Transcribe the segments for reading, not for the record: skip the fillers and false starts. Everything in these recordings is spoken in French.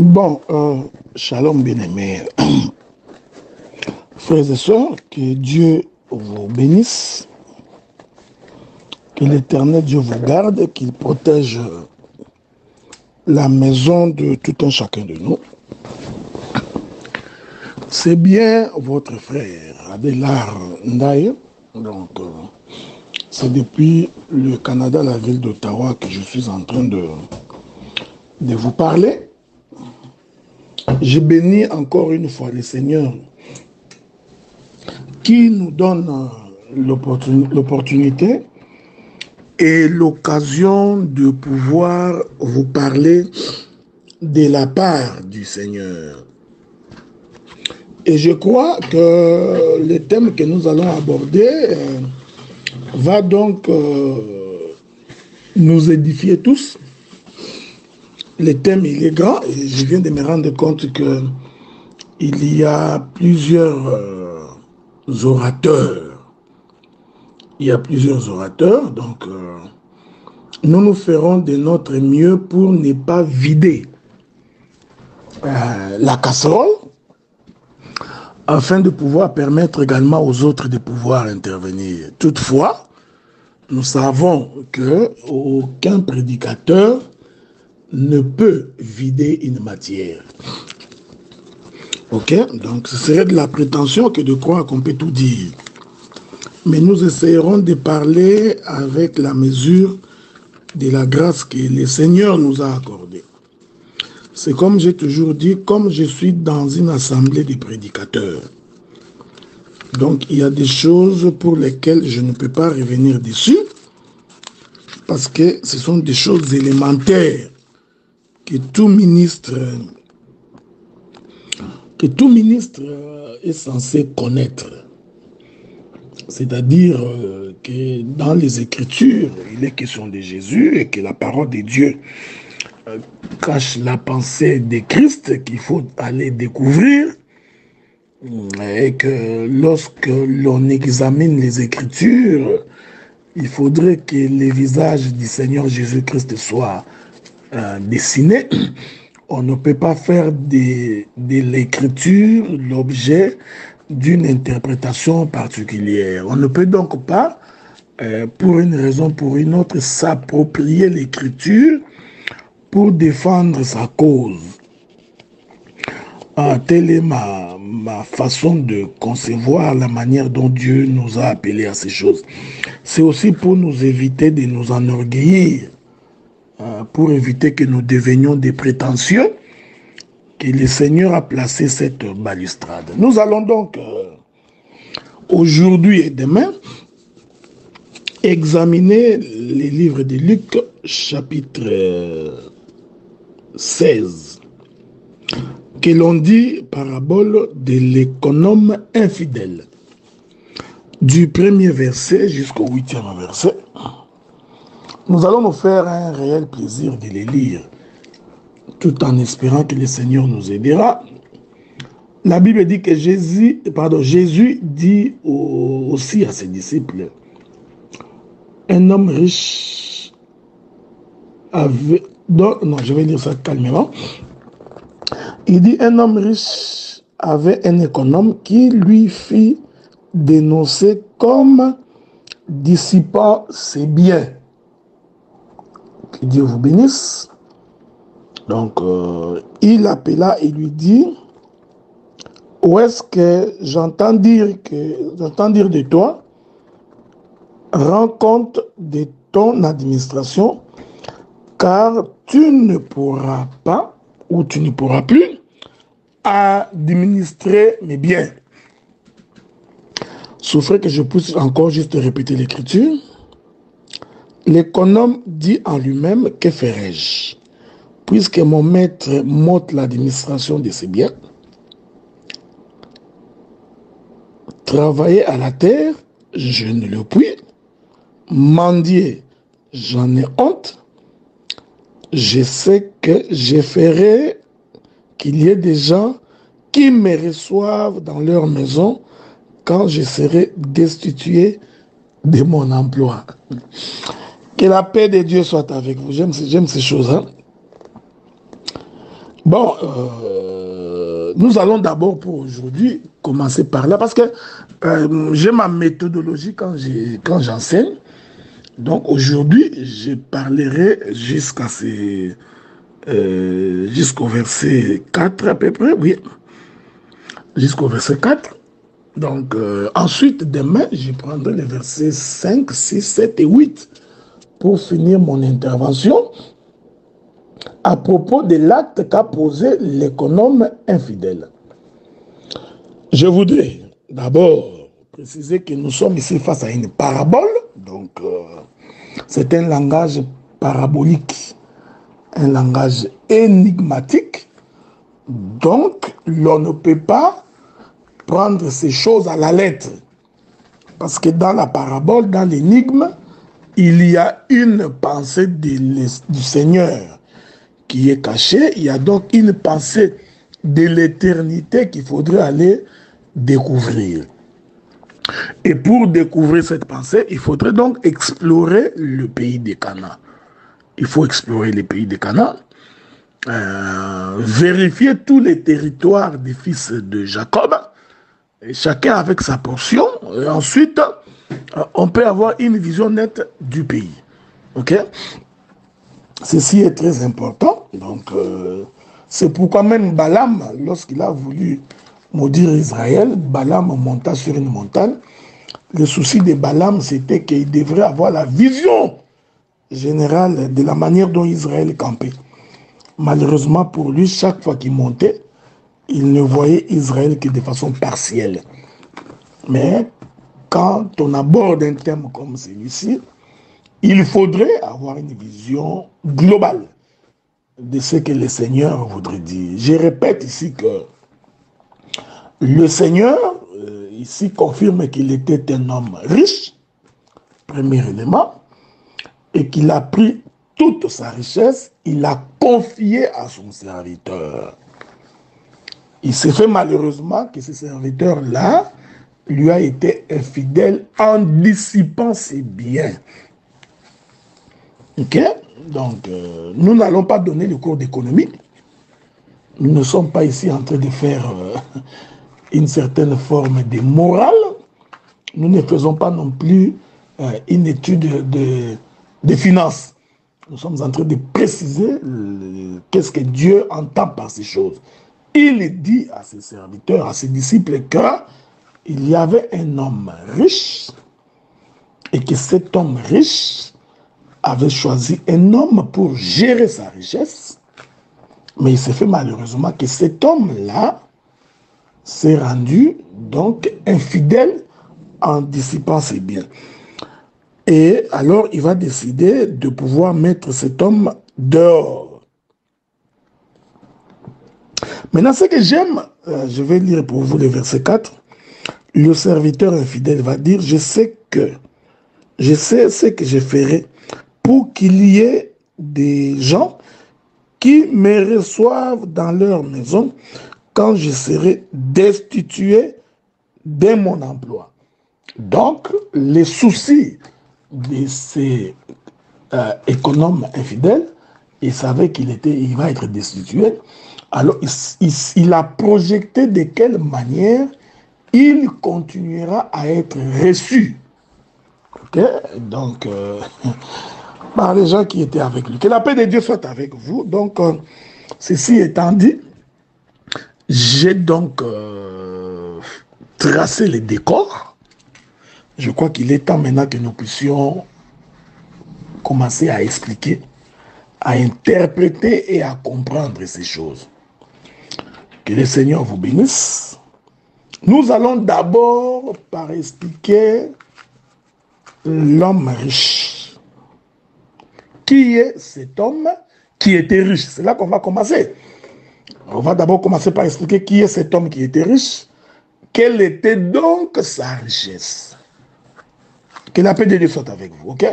Bon, shalom bien-aimés, frères et sœurs, que Dieu vous bénisse, que l'Éternel Dieu vous garde, qu'il protège la maison de tout un chacun de nous. C'est bien votre frère Adélard Ndaye, donc c'est depuis le Canada, la ville d'Ottawa, que je suis en train de vous parler. Je bénis encore une fois le Seigneur qui nous donne l'opportunité et l'occasion de pouvoir vous parler de la part du Seigneur. Et je crois que le thème que nous allons aborder va donc nous édifier tous. Le thème, il est grand, et je viens de me rendre compte que il y a plusieurs orateurs. Il y a plusieurs orateurs, donc nous nous ferons de notre mieux pour ne pas vider la casserole, afin de pouvoir permettre également aux autres de pouvoir intervenir. Toutefois, nous savons qu'aucun prédicateur ne peut vider une matière. Ok? Donc ce serait de la prétention que de croire qu'on peut tout dire. Mais nous essayerons de parler avec la mesure de la grâce que le Seigneur nous a accordée. C'est comme j'ai toujours dit, comme je suis dans une assemblée de prédicateurs. Donc il y a des choses pour lesquelles je ne peux pas revenir dessus, parce que ce sont des choses élémentaires que tout ministre est censé connaître. C'est-à-dire que dans les Écritures, il est question de Jésus et que la parole de Dieu cache la pensée de Christ qu'il faut aller découvrir, et que lorsque l'on examine les Écritures, il faudrait que le visage du Seigneur Jésus-Christ soit dessiné. On ne peut pas faire de l'écriture l'objet d'une interprétation particulière. On ne peut donc pas, pour une raison ou pour une autre, s'approprier l'écriture pour défendre sa cause. Telle est ma façon de concevoir la manière dont Dieu nous a appelés à ces choses. C'est aussi pour nous éviter de nous enorgueillir, pour éviter que nous devenions des prétentieux, que le Seigneur a placé cette balustrade. Nous allons donc, aujourd'hui et demain, examiner les livres de Luc, chapitre 16, que l'on dit parabole de l'économe infidèle, du premier verset jusqu'au 8e verset. Nous allons nous faire un réel plaisir de les lire, tout en espérant que le Seigneur nous aidera. La Bible dit que Jésus dit aussi à ses disciples, un homme riche avait... Non, je vais lire ça calmement. Il dit, un homme riche avait un économe qui lui fit dénoncer comme dissipant ses biens. Que Dieu vous bénisse. Donc, il appela et lui dit, où est-ce que j'entends dire de toi, rends compte de ton administration, car tu ne pourras pas, ou tu ne pourras plus, administrer mes biens. Souffrez que je puisse encore juste répéter l'écriture. L'économe dit en lui-même, que ferai-je? Puisque mon maître m'ôte l'administration de ses biens, travailler à la terre, je ne le puis, mendier, j'en ai honte, je sais que je ferai qu'il y ait des gens qui me reçoivent dans leur maison quand je serai destitué de mon emploi. Que la paix de Dieu soit avec vous. J'aime ces choses. Bon, nous allons d'abord pour aujourd'hui commencer par là parce que j'ai ma méthodologie quand j'enseigne. Donc aujourd'hui, je parlerai jusqu'au verset 4 à peu près, oui, jusqu'au verset 4. Donc ensuite, demain, je prendrai les versets 5, 6, 7 et 8 pour finir mon intervention à propos de l'acte qu'a posé l'économe infidèle. Je voudrais d'abord préciser que nous sommes ici face à une parabole, donc c'est un langage parabolique, un langage énigmatique, donc l'on ne peut pas prendre ces choses à la lettre, parce que dans la parabole, dans l'énigme, il y a une pensée du Seigneur qui est cachée, il y a donc une pensée de l'éternité qu'il faudrait aller découvrir. Et pour découvrir cette pensée, il faudrait donc explorer le pays de Canaan. Il faut explorer les pays de Canaan, vérifier tous les territoires des fils de Jacob, et chacun avec sa portion, et ensuite, on peut avoir une vision nette du pays. Ok? Ceci est très important. Donc, c'est pourquoi même Balaam, lorsqu'il a voulu maudire Israël, Balaam monta sur une montagne. Le souci de Balaam, c'était qu'il devrait avoir la vision générale de la manière dont Israël campait. Malheureusement pour lui, chaque fois qu'il montait, il ne voyait Israël que de façon partielle. Mais quand on aborde un thème comme celui-ci, il faudrait avoir une vision globale de ce que le Seigneur voudrait dire. Je répète ici que le Seigneur, ici, confirme qu'il était un homme riche, premier élément, et qu'il a pris toute sa richesse, il l'a confiée à son serviteur. Il s'est fait malheureusement que ce serviteur-là lui a été infidèle en dissipant ses biens. Ok? Donc, nous n'allons pas donner le cours d'économie. Nous ne sommes pas ici en train de faire une certaine forme de morale. Nous ne faisons pas non plus une étude de finances. Nous sommes en train de préciser qu'est-ce que Dieu entend par ces choses. Il dit à ses serviteurs, à ses disciples, qu'il y avait un homme riche et que cet homme riche avait choisi un homme pour gérer sa richesse, mais il s'est fait malheureusement que cet homme-là s'est rendu donc infidèle en dissipant ses biens. Et alors il va décider de pouvoir mettre cet homme dehors. Maintenant, ce que j'aime, je vais lire pour vous le verset 4, le serviteur infidèle va dire, je sais ce que je ferai pour qu'il y ait des gens qui me reçoivent dans leur maison quand je serai destitué de mon emploi. Donc, les soucis de ces économes infidèles, il savait il va être destitué. Alors, il a projeté de quelle manière il continuera à être reçu. Okay? Donc, par les gens qui étaient avec lui. Que la paix de Dieu soit avec vous. Donc, ceci étant dit, j'ai donc tracé les décors. Je crois qu'il est temps maintenant que nous puissions commencer à expliquer, à interpréter et à comprendre ces choses. Que le Seigneur vous bénisse. Nous allons d'abord par expliquer l'homme riche. Qui est cet homme qui était riche? C'est là qu'on va commencer. On va d'abord commencer par expliquer qui est cet homme qui était riche. Quelle était donc sa richesse? Que la paix de Dieu soit avec vous, ok?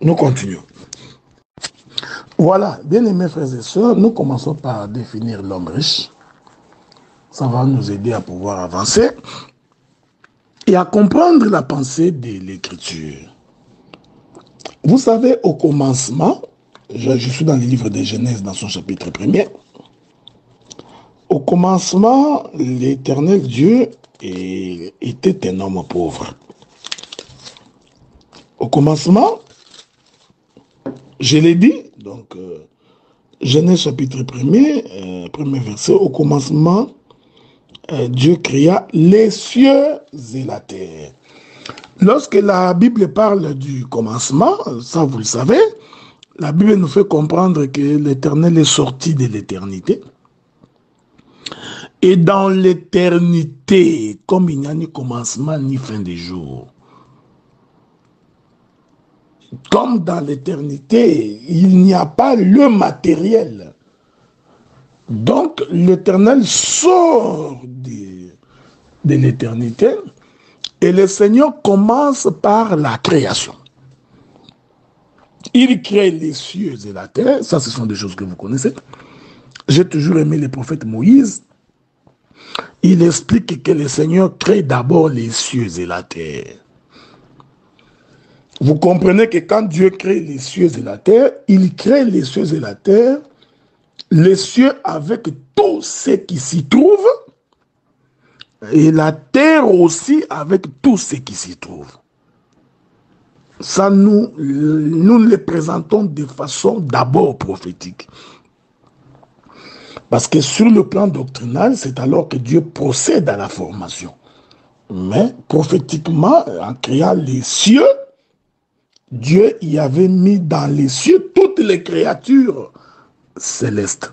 Nous continuons. Voilà, bien-aimés frères et sœurs, nous commençons par définir l'homme riche. Ça va nous aider à pouvoir avancer et à comprendre la pensée de l'Écriture. Vous savez, au commencement, je suis dans le livre de Genèse, dans son chapitre 1er, commencement, l'Éternel Dieu était un homme pauvre. Au commencement, je l'ai dit, donc Genèse chapitre 1er, premier verset, au commencement, Dieu créa les cieux et la terre. Lorsque la Bible parle du commencement, ça vous le savez, la Bible nous fait comprendre que l'Éternel est sorti de l'éternité. Et dans l'éternité, comme il n'y a ni commencement ni fin des jours, comme dans l'éternité, il n'y a pas le matériel. Donc, l'Éternel sort de l'éternité et le Seigneur commence par la création. Il crée les cieux et la terre. Ça, ce sont des choses que vous connaissez. J'ai toujours aimé le prophète Moïse. Il explique que le Seigneur crée d'abord les cieux et la terre. Vous comprenez que quand Dieu crée les cieux et la terre, il crée les cieux et la terre, les cieux avec tout ce qui s'y trouve, et la terre aussi avec tout ce qui s'y trouve. Ça, nous le présentons de façon d'abord prophétique. Parce que sur le plan doctrinal, c'est alors que Dieu procède à la formation. Mais prophétiquement, en créant les cieux, Dieu y avait mis dans les cieux toutes les créatures célestes.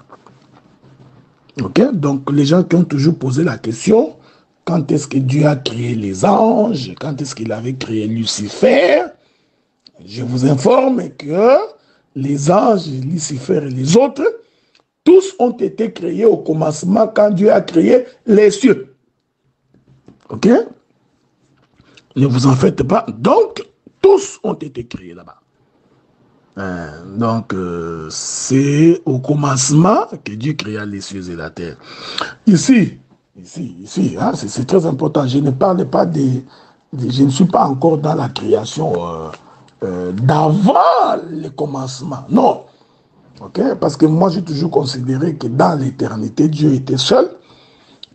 Ok? Donc, les gens qui ont toujours posé la question, quand est-ce que Dieu a créé les anges? Quand est-ce qu'il avait créé Lucifer? Je vous informe que les anges, Lucifer et les autres, tous ont été créés au commencement quand Dieu a créé les cieux. Ok? Ne vous en faites pas. Donc, tous ont été créés là-bas. Donc, c'est au commencement que Dieu créa les cieux et la terre. Ici, hein, c'est très important. Je ne parle pas je ne suis pas encore dans la création d'avant le commencement. Non. Okay? Parce que moi, j'ai toujours considéré que dans l'éternité, Dieu était seul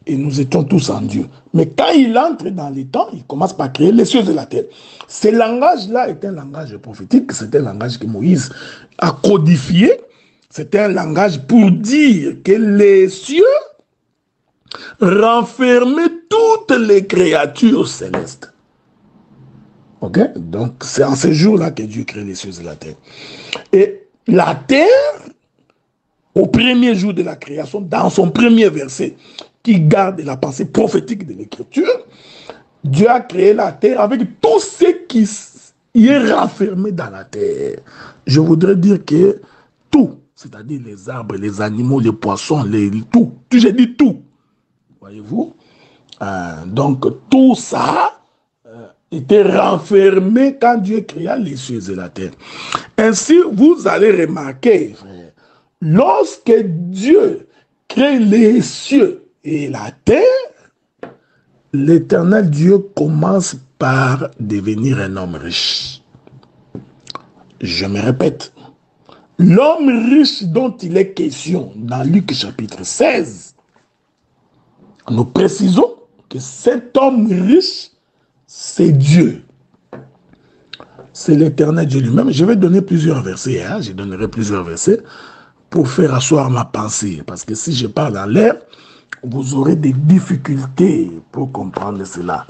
et nous étions tous en Dieu. Mais quand il entre dans les temps, il commence par créer les cieux et la terre. Ce langage-là est un langage prophétique, c'est un langage que Moïse a codifié. C'est un langage pour dire que les cieux renfermaient toutes les créatures célestes. Ok? Donc, c'est en ce jour-là que Dieu crée les cieux et la terre. Et la terre, au premier jour de la création, dans son premier verset, qui garde la pensée prophétique de l'Écriture, Dieu a créé la terre avec tout ce qui y est renfermé dans la terre. Je voudrais dire que tout, c'est-à-dire les arbres, les animaux, les poissons, tout, j'ai dit tout. Voyez-vous? Donc tout ça était renfermé quand Dieu créa les cieux et la terre. Ainsi, vous allez remarquer, frère, lorsque Dieu crée les cieux et la terre, l'Éternel Dieu commence par devenir un homme riche. Je me répète, l'homme riche dont il est question dans Luc chapitre 16, nous précisons que cet homme riche, c'est Dieu. C'est l'Éternel Dieu lui-même. Je vais donner plusieurs versets, hein? Je donnerai plusieurs versets pour faire asseoir ma pensée. Parce que si je parle en l'air, vous aurez des difficultés pour comprendre cela.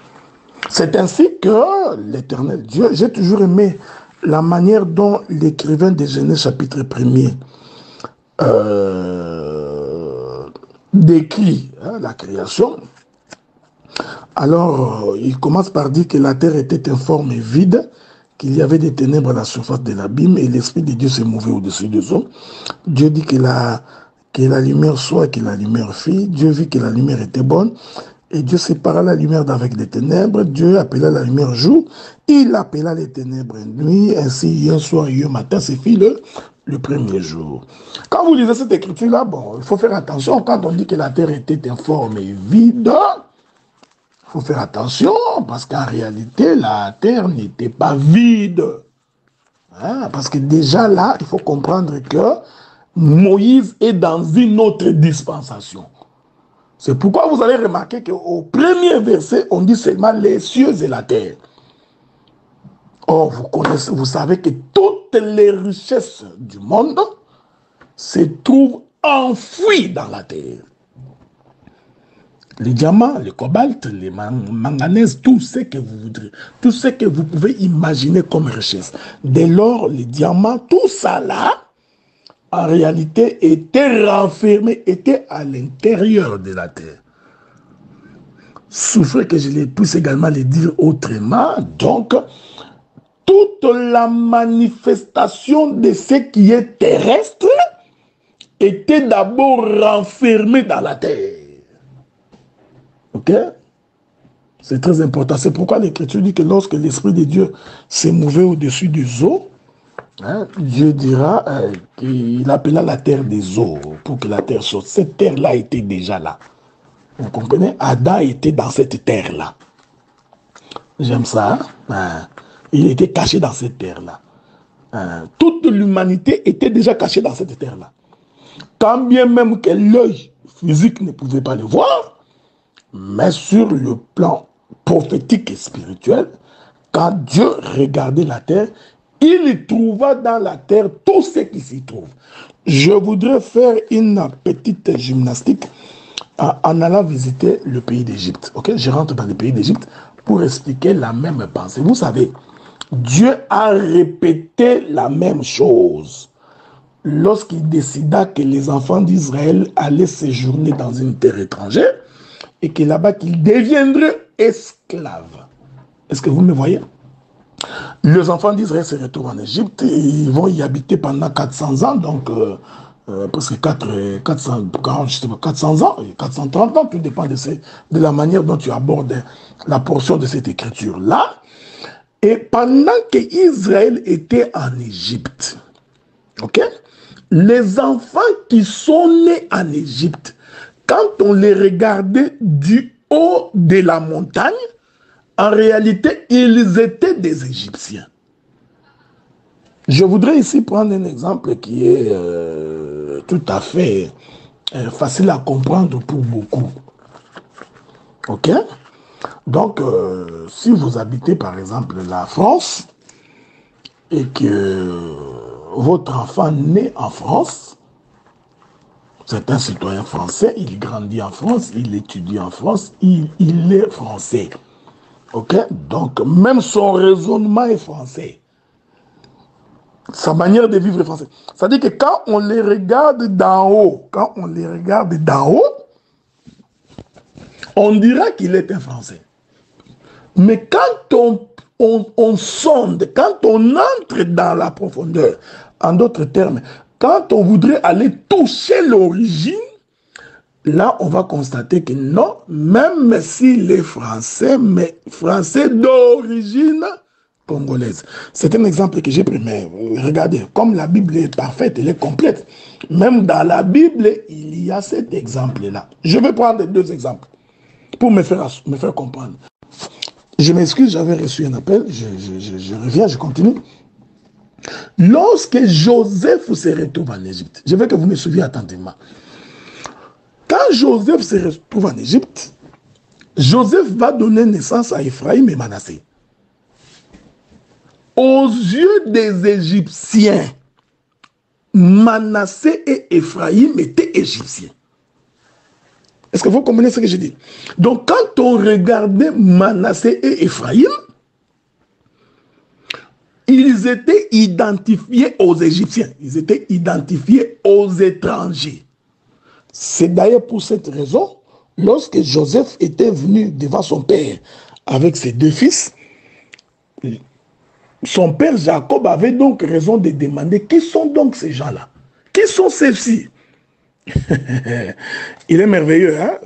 C'est ainsi que l'Éternel Dieu, j'ai toujours aimé la manière dont l'écrivain de Genèse chapitre 1er décrit la création. Alors, il commence par dire que la terre était informe et vide, qu'il y avait des ténèbres à la surface de l'abîme et l'Esprit de Dieu se mouvait au-dessus des eaux. Dieu dit que la lumière soit et que la lumière fît. Dieu vit que la lumière était bonne et Dieu sépara la lumière d'avec les ténèbres. Dieu appela la lumière jour, il appela les ténèbres nuit. Ainsi, hier soir et hier matin, c'est fit le premier jour. Quand vous lisez cette écriture-là, bon, il faut faire attention. Quand on dit que la terre était informe et vide, il faut faire attention parce qu'en réalité, la terre n'était pas vide. Hein? Parce que déjà là, il faut comprendre que Moïse est dans une autre dispensation. C'est pourquoi vous allez remarquer qu'au premier verset, on dit seulement les cieux et la terre. Or, vous savez que toutes les richesses du monde se trouvent enfouies dans la terre. Les diamants, le cobalt, les manganèses, tout ce que vous voudrez, tout ce que vous pouvez imaginer comme richesse. Dès lors, les diamants, tout ça là, en réalité, était renfermé, était à l'intérieur de la terre. Souffrez que je les puisse également le dire autrement. Donc, toute la manifestation de ce qui est terrestre était d'abord renfermée dans la terre. Ok? C'est très important. C'est pourquoi l'Écriture dit que lorsque l'Esprit de Dieu s'est mouvé au-dessus des eaux, hein, Dieu dira qu'il appela la terre des eaux pour que la terre sorte. Cette terre-là était déjà là. Vous comprenez? Adam était dans cette terre-là. J'aime ça. Hein? Il était caché dans cette terre-là. Toute l'humanité était déjà cachée dans cette terre-là. Quand bien même que l'œil physique ne pouvait pas le voir, mais sur le plan prophétique et spirituel, quand Dieu regardait la terre, il trouva dans la terre tout ce qui s'y trouve. Je voudrais faire une petite gymnastique en allant visiter le pays d'Égypte. Okay? Je rentre dans le pays d'Égypte pour expliquer la même pensée. Vous savez, Dieu a répété la même chose lorsqu'il décida que les enfants d'Israël allaient séjourner dans une terre étrangère et que là-bas qu'ils deviendraient esclaves. Est-ce que vous me voyez? Les enfants d'Israël se retrouvent en Égypte et ils vont y habiter pendant 400 ans, donc presque 400 ans, 430 ans, tout dépend de la manière dont tu abordes la portion de cette écriture-là. Et pendant que Israël était en Égypte, ok, les enfants qui sont nés en Égypte, quand on les regardait du haut de la montagne, en réalité, ils étaient des Égyptiens. Je voudrais ici prendre un exemple qui est tout à fait facile à comprendre pour beaucoup. Ok? Donc, si vous habitez par exemple la France et que votre enfant naît en France, c'est un citoyen français, il grandit en France, il étudie en France, il est français. Ok? Donc, même son raisonnement est français. Sa manière de vivre est française. C'est-à-dire que quand on les regarde d'en haut, on dira qu'il est un Français. Mais quand on sonde, quand on entre dans la profondeur, en d'autres termes, quand on voudrait aller toucher l'origine, là, on va constater que non, même s'il est français, mais français d'origine congolaise. C'est un exemple que j'ai pris, mais regardez, comme la Bible est parfaite, elle est complète, même dans la Bible, il y a cet exemple-là. Je vais prendre deux exemples pour me faire comprendre. Je m'excuse, j'avais reçu un appel, je reviens, je continue. Lorsque Joseph se retrouve en Égypte, je veux que vous me suiviez attentivement. Quand Joseph se retrouve en Égypte, Joseph va donner naissance à Ephraïm et Manassé. Aux yeux des Égyptiens, Manassé et Ephraïm étaient Égyptiens. Est-ce que vous comprenez ce que je dis? Donc, quand on regardait Manassé et Ephraïm, ils étaient identifiés aux Égyptiens. Ils étaient identifiés aux étrangers. C'est d'ailleurs pour cette raison, lorsque Joseph était venu devant son père avec ses deux fils, son père Jacob avait donc raison de demander qui sont donc ces gens-là? Qui sont ceux-ci? Il est merveilleux, hein?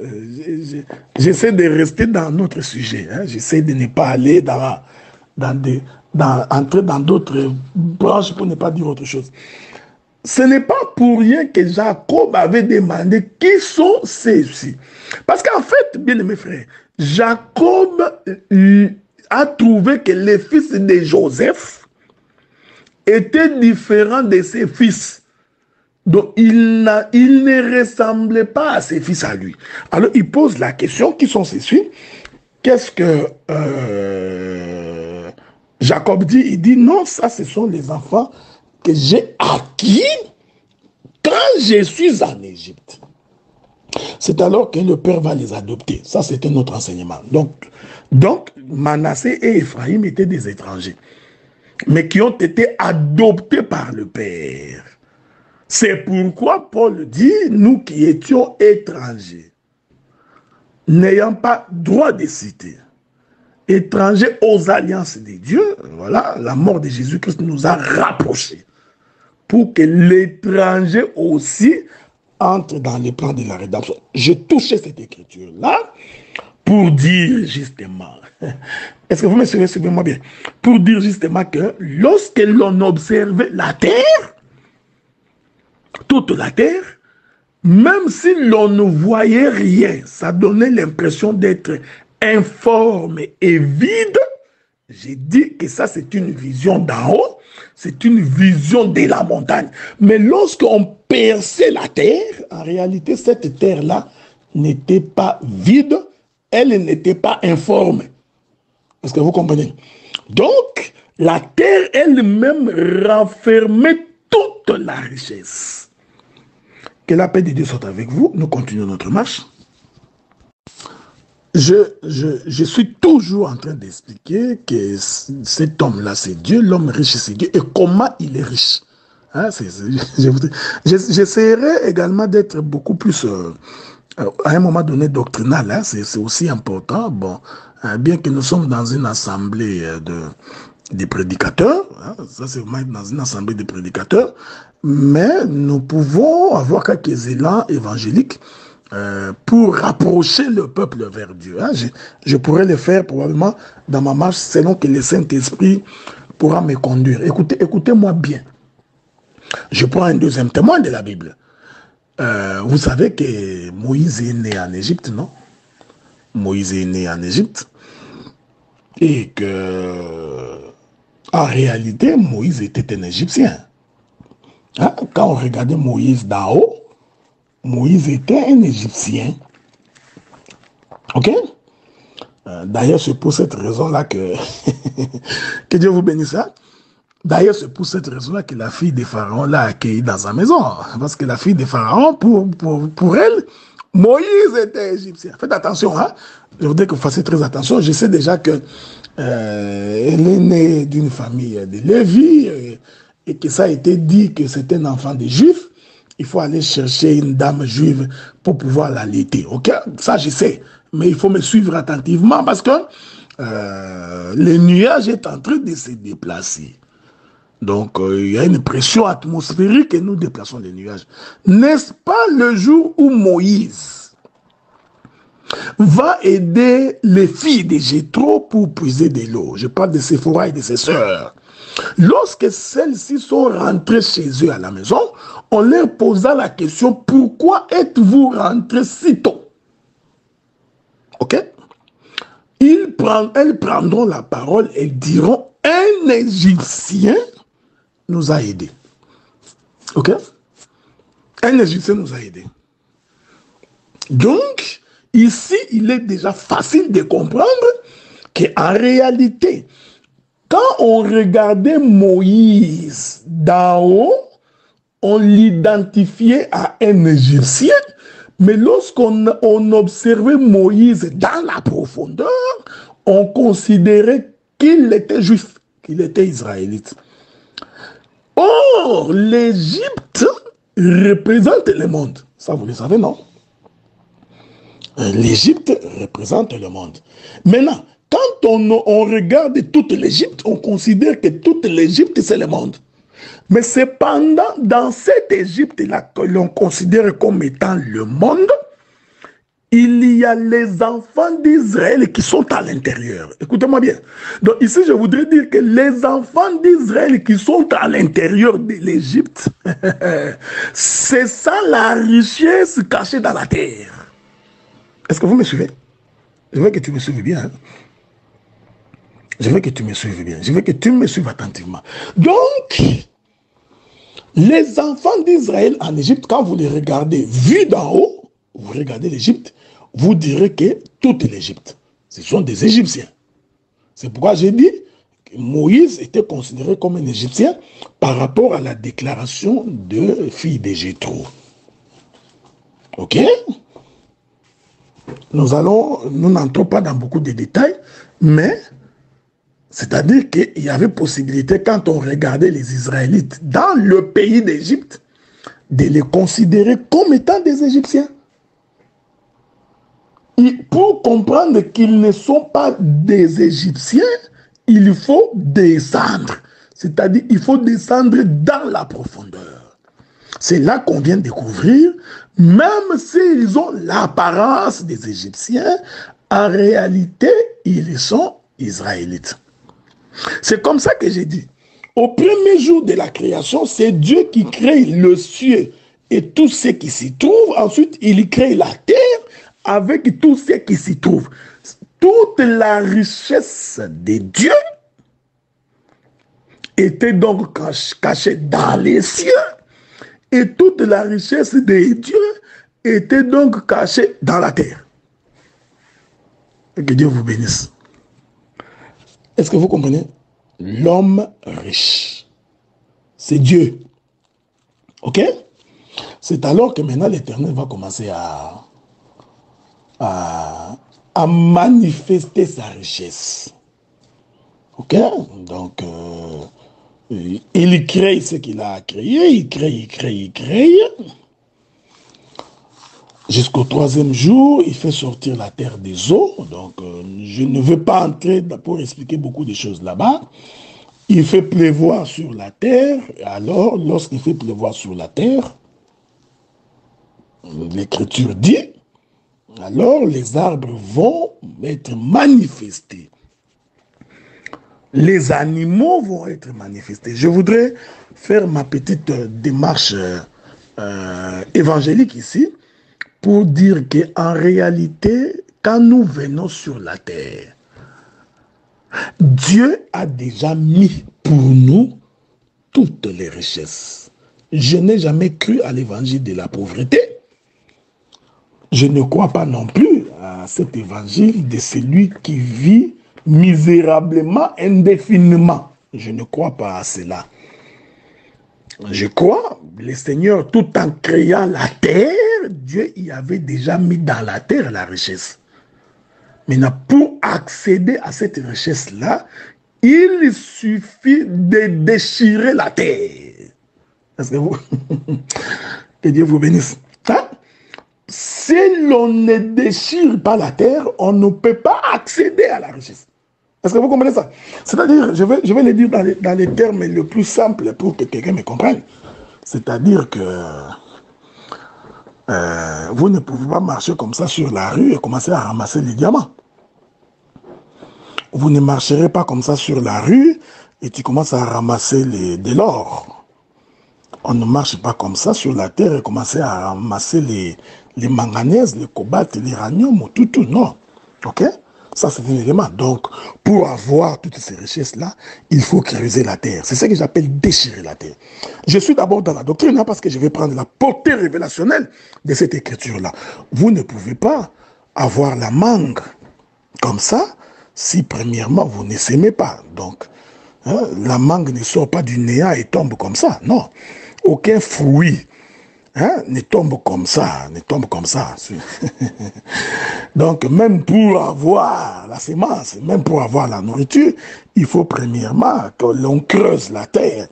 J'essaie de rester dans notre sujet, hein? J'essaie de ne pas aller entrer dans d'autres branches pour ne pas dire autre chose. Ce n'est pas pour rien que Jacob avait demandé qui sont ceux-ci. Parce qu'en fait, bien mes frères, Jacob a trouvé que les fils de Joseph étaient différents de ses fils. Donc, il ne ressemblait pas à ses fils à lui. Alors, il pose la question, qui sont ses fils? Qu'est-ce que Jacob dit? Il dit, non, ça, ce sont les enfants que j'ai acquis quand je suis en Égypte. C'est alors que le père va les adopter. Ça, c'était notre enseignement. Donc, Manassé et Ephraïm étaient des étrangers, mais qui ont été adoptés par le père. C'est pourquoi Paul dit, nous qui étions étrangers, n'ayant pas droit de cité, étrangers aux alliances de Dieu, voilà, la mort de Jésus-Christ nous a rapprochés, pour que l'étranger aussi entre dans les plans de la rédemption. Je touchais cette écriture-là pour dire justement, est-ce que vous me suivez, suivez-moi bien, pour dire justement que lorsque l'on observait la terre, toute la terre, même si l'on ne voyait rien, ça donnait l'impression d'être informe et vide. J'ai dit que ça, c'est une vision d'en haut, c'est une vision de la montagne. Mais lorsqu'on perçait la terre, en réalité, cette terre-là n'était pas vide, elle n'était pas informe. Est-ce que vous comprenez? Donc, la terre elle-même renfermait toute la richesse. Que la paix de Dieu soit avec vous. Nous continuons notre marche. Je suis toujours en train d'expliquer que cet homme-là, c'est Dieu, l'homme riche, c'est Dieu, et comment il est riche. Hein, j'essaierai également d'être beaucoup plus, à un moment donné, doctrinal. Hein, c'est aussi important. Bon, bien que nous sommes dans une assemblée des prédicateurs, hein, ça c'est vraiment dans une assemblée des prédicateurs, mais nous pouvons avoir quelques élans évangéliques pour rapprocher le peuple vers Dieu. Hein. Je pourrais le faire probablement dans ma marche selon que le Saint-Esprit pourra me conduire. Écoutez-moi bien. Je prends un deuxième témoin de la Bible. Vous savez que Moïse est né en Égypte, non? Moïse est né en Égypte. Et que, en réalité, Moïse était un Égyptien. Hein? Quand on regardait Moïse d'en haut, Moïse était un Égyptien. Ok? D'ailleurs, c'est pour cette raison-là que... que Dieu vous bénisse. Hein? D'ailleurs, c'est pour cette raison-là que la fille de Pharaon l'a accueilli dans sa maison. Parce que la fille de Pharaon, pour elle, Moïse était Égyptien. Faites attention. Hein? Je voudrais que vous fassiez très attention. Je sais déjà que elle est née d'une famille de Lévi et que ça a été dit que c'était un enfant des Juifs. Il faut aller chercher une dame juive pour pouvoir l'allaiter. Ok? Ça, je sais. Mais il faut me suivre attentivement parce que le nuage est en train de se déplacer. Donc, il y a une pression atmosphérique et nous déplaçons les nuages. N'est-ce pas le jour où Moïse va aider les filles de Jéthro pour puiser de l'eau? Je parle de Séphora et de ses sœurs. Lorsque celles-ci sont rentrées chez eux à la maison, on leur posa la question, pourquoi êtes-vous rentrés si tôt? Ok? Elles prendront la parole et diront, un Égyptien nous a aidés. Ok? Un Égyptien nous a aidés. Donc, ici, il est déjà facile de comprendre qu'en réalité, quand on regardait Moïse d'en haut, on l'identifiait à un Égyptien, mais lorsqu'on observait Moïse dans la profondeur, on considérait qu'il était juif, qu'il était israélite. Or, l'Égypte représente le monde. Ça, vous le savez, non? L'Égypte représente le monde. Maintenant, quand on regarde toute l'Égypte, on considère que toute l'Égypte, c'est le monde. Mais cependant, dans cette Égypte-là, que l'on considère comme étant le monde, il y a les enfants d'Israël qui sont à l'intérieur. Écoutez-moi bien. Donc ici, je voudrais dire que les enfants d'Israël qui sont à l'intérieur de l'Égypte, c'est ça la richesse cachée dans la terre. Est-ce que vous me suivez? Je veux que tu me suives bien. Hein? Je veux que tu me suives bien. Je veux que tu me suives attentivement. Donc, Les enfants d'Israël en Égypte, quand vous les regardez vus d'en haut, vous regardez l'Égypte, vous direz que toute l'Égypte, ce sont des Égyptiens. C'est pourquoi j'ai dit que Moïse était considéré comme un Égyptien par rapport à la déclaration de fille de Jéthro. Ok? Nous n'entrons pas dans beaucoup de détails, mais c'est-à-dire qu'il y avait possibilité, quand on regardait les Israélites dans le pays d'Égypte, de les considérer comme étant des Égyptiens. Et pour comprendre qu'ils ne sont pas des Égyptiens, il faut descendre. C'est-à-dire qu'il faut descendre dans la profondeur. C'est là qu'on vient de découvrir, même s'ils ont l'apparence des Égyptiens, en réalité, ils sont Israélites. C'est comme ça que j'ai dit. Au premier jour de la création, c'est Dieu qui crée le ciel et tout ce qui s'y trouve. Ensuite, il crée la terre avec tout ce qui s'y trouve. Toute la richesse de Dieu était donc cachée dans les cieux. Et toute la richesse de Dieu était donc cachée dans la terre. Et que Dieu vous bénisse. Est-ce que vous comprenez? L'homme riche, c'est Dieu. Ok? C'est alors que maintenant l'Éternel va commencer à manifester sa richesse. Ok? Donc, il crée ce qu'il a créé, il crée. Jusqu'au troisième jour, il fait sortir la terre des eaux. Donc, je ne veux pas entrer pour expliquer beaucoup de choses là-bas. Il fait pleuvoir sur la terre. Alors, lorsqu'il fait pleuvoir sur la terre, l'Écriture dit, alors les arbres vont être manifestés. Les animaux vont être manifestés. Je voudrais faire ma petite démarche évangélique ici, pour dire qu'en réalité, quand nous venons sur la terre, Dieu a déjà mis pour nous toutes les richesses. Je n'ai jamais cru à l'évangile de la pauvreté. Je ne crois pas non plus à cet évangile de celui qui vit misérablement, indéfiniment. Je ne crois pas à cela. Je crois, le Seigneur, tout en créant la terre, Dieu y avait déjà mis dans la terre la richesse. Maintenant, pour accéder à cette richesse-là, il suffit de déchirer la terre. Est-ce que vous... Que Dieu vous bénisse. Hein? Si l'on ne déchire pas la terre, on ne peut pas accéder à la richesse. Est-ce que vous comprenez ça? C'est-à-dire, je vais le dire dans les termes les plus simples pour que quelqu'un me comprenne. C'est-à-dire que vous ne pouvez pas marcher comme ça sur la rue et commencer à ramasser les diamants. Vous ne marcherez pas comme ça sur la rue et tu commences à ramasser de l'or. On ne marche pas comme ça sur la terre et commencer à ramasser les manganèses, les cobalt, l'uranium, tout, non. Ok? Ça, c'est un élément. Donc, pour avoir toutes ces richesses-là, il faut creuser la terre. C'est ce que j'appelle déchirer la terre. Je suis d'abord dans la doctrine, hein, parce que je vais prendre la portée révélationnelle de cette écriture-là. Vous ne pouvez pas avoir la mangue comme ça si, premièrement, vous ne s'aimez pas. Donc, hein, la mangue ne sort pas du néant et tombe comme ça. Non. Aucun fruit ne tombe comme ça, Donc, même pour avoir la semence, même pour avoir la nourriture, il faut premièrement que l'on creuse la terre.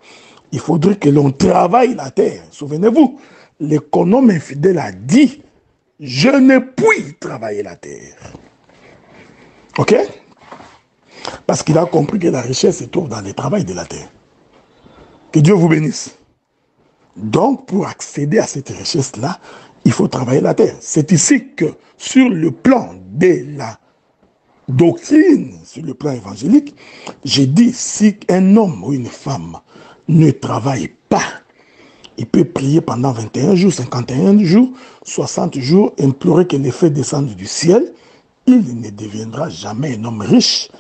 Il faudrait que l'on travaille la terre. Souvenez-vous, l'économe infidèle a dit, je ne puis travailler la terre. Ok? Parce qu'il a compris que la richesse se trouve dans le travail de la terre. Que Dieu vous bénisse. Donc, pour accéder à cette richesse-là, il faut travailler la terre. C'est ici que, sur le plan de la doctrine, sur le plan évangélique, j'ai dit, si un homme ou une femme ne travaille pas, il peut prier pendant 21 jours, 51 jours, 60 jours, implorer que les feux descendent du ciel, il ne deviendra jamais un homme riche,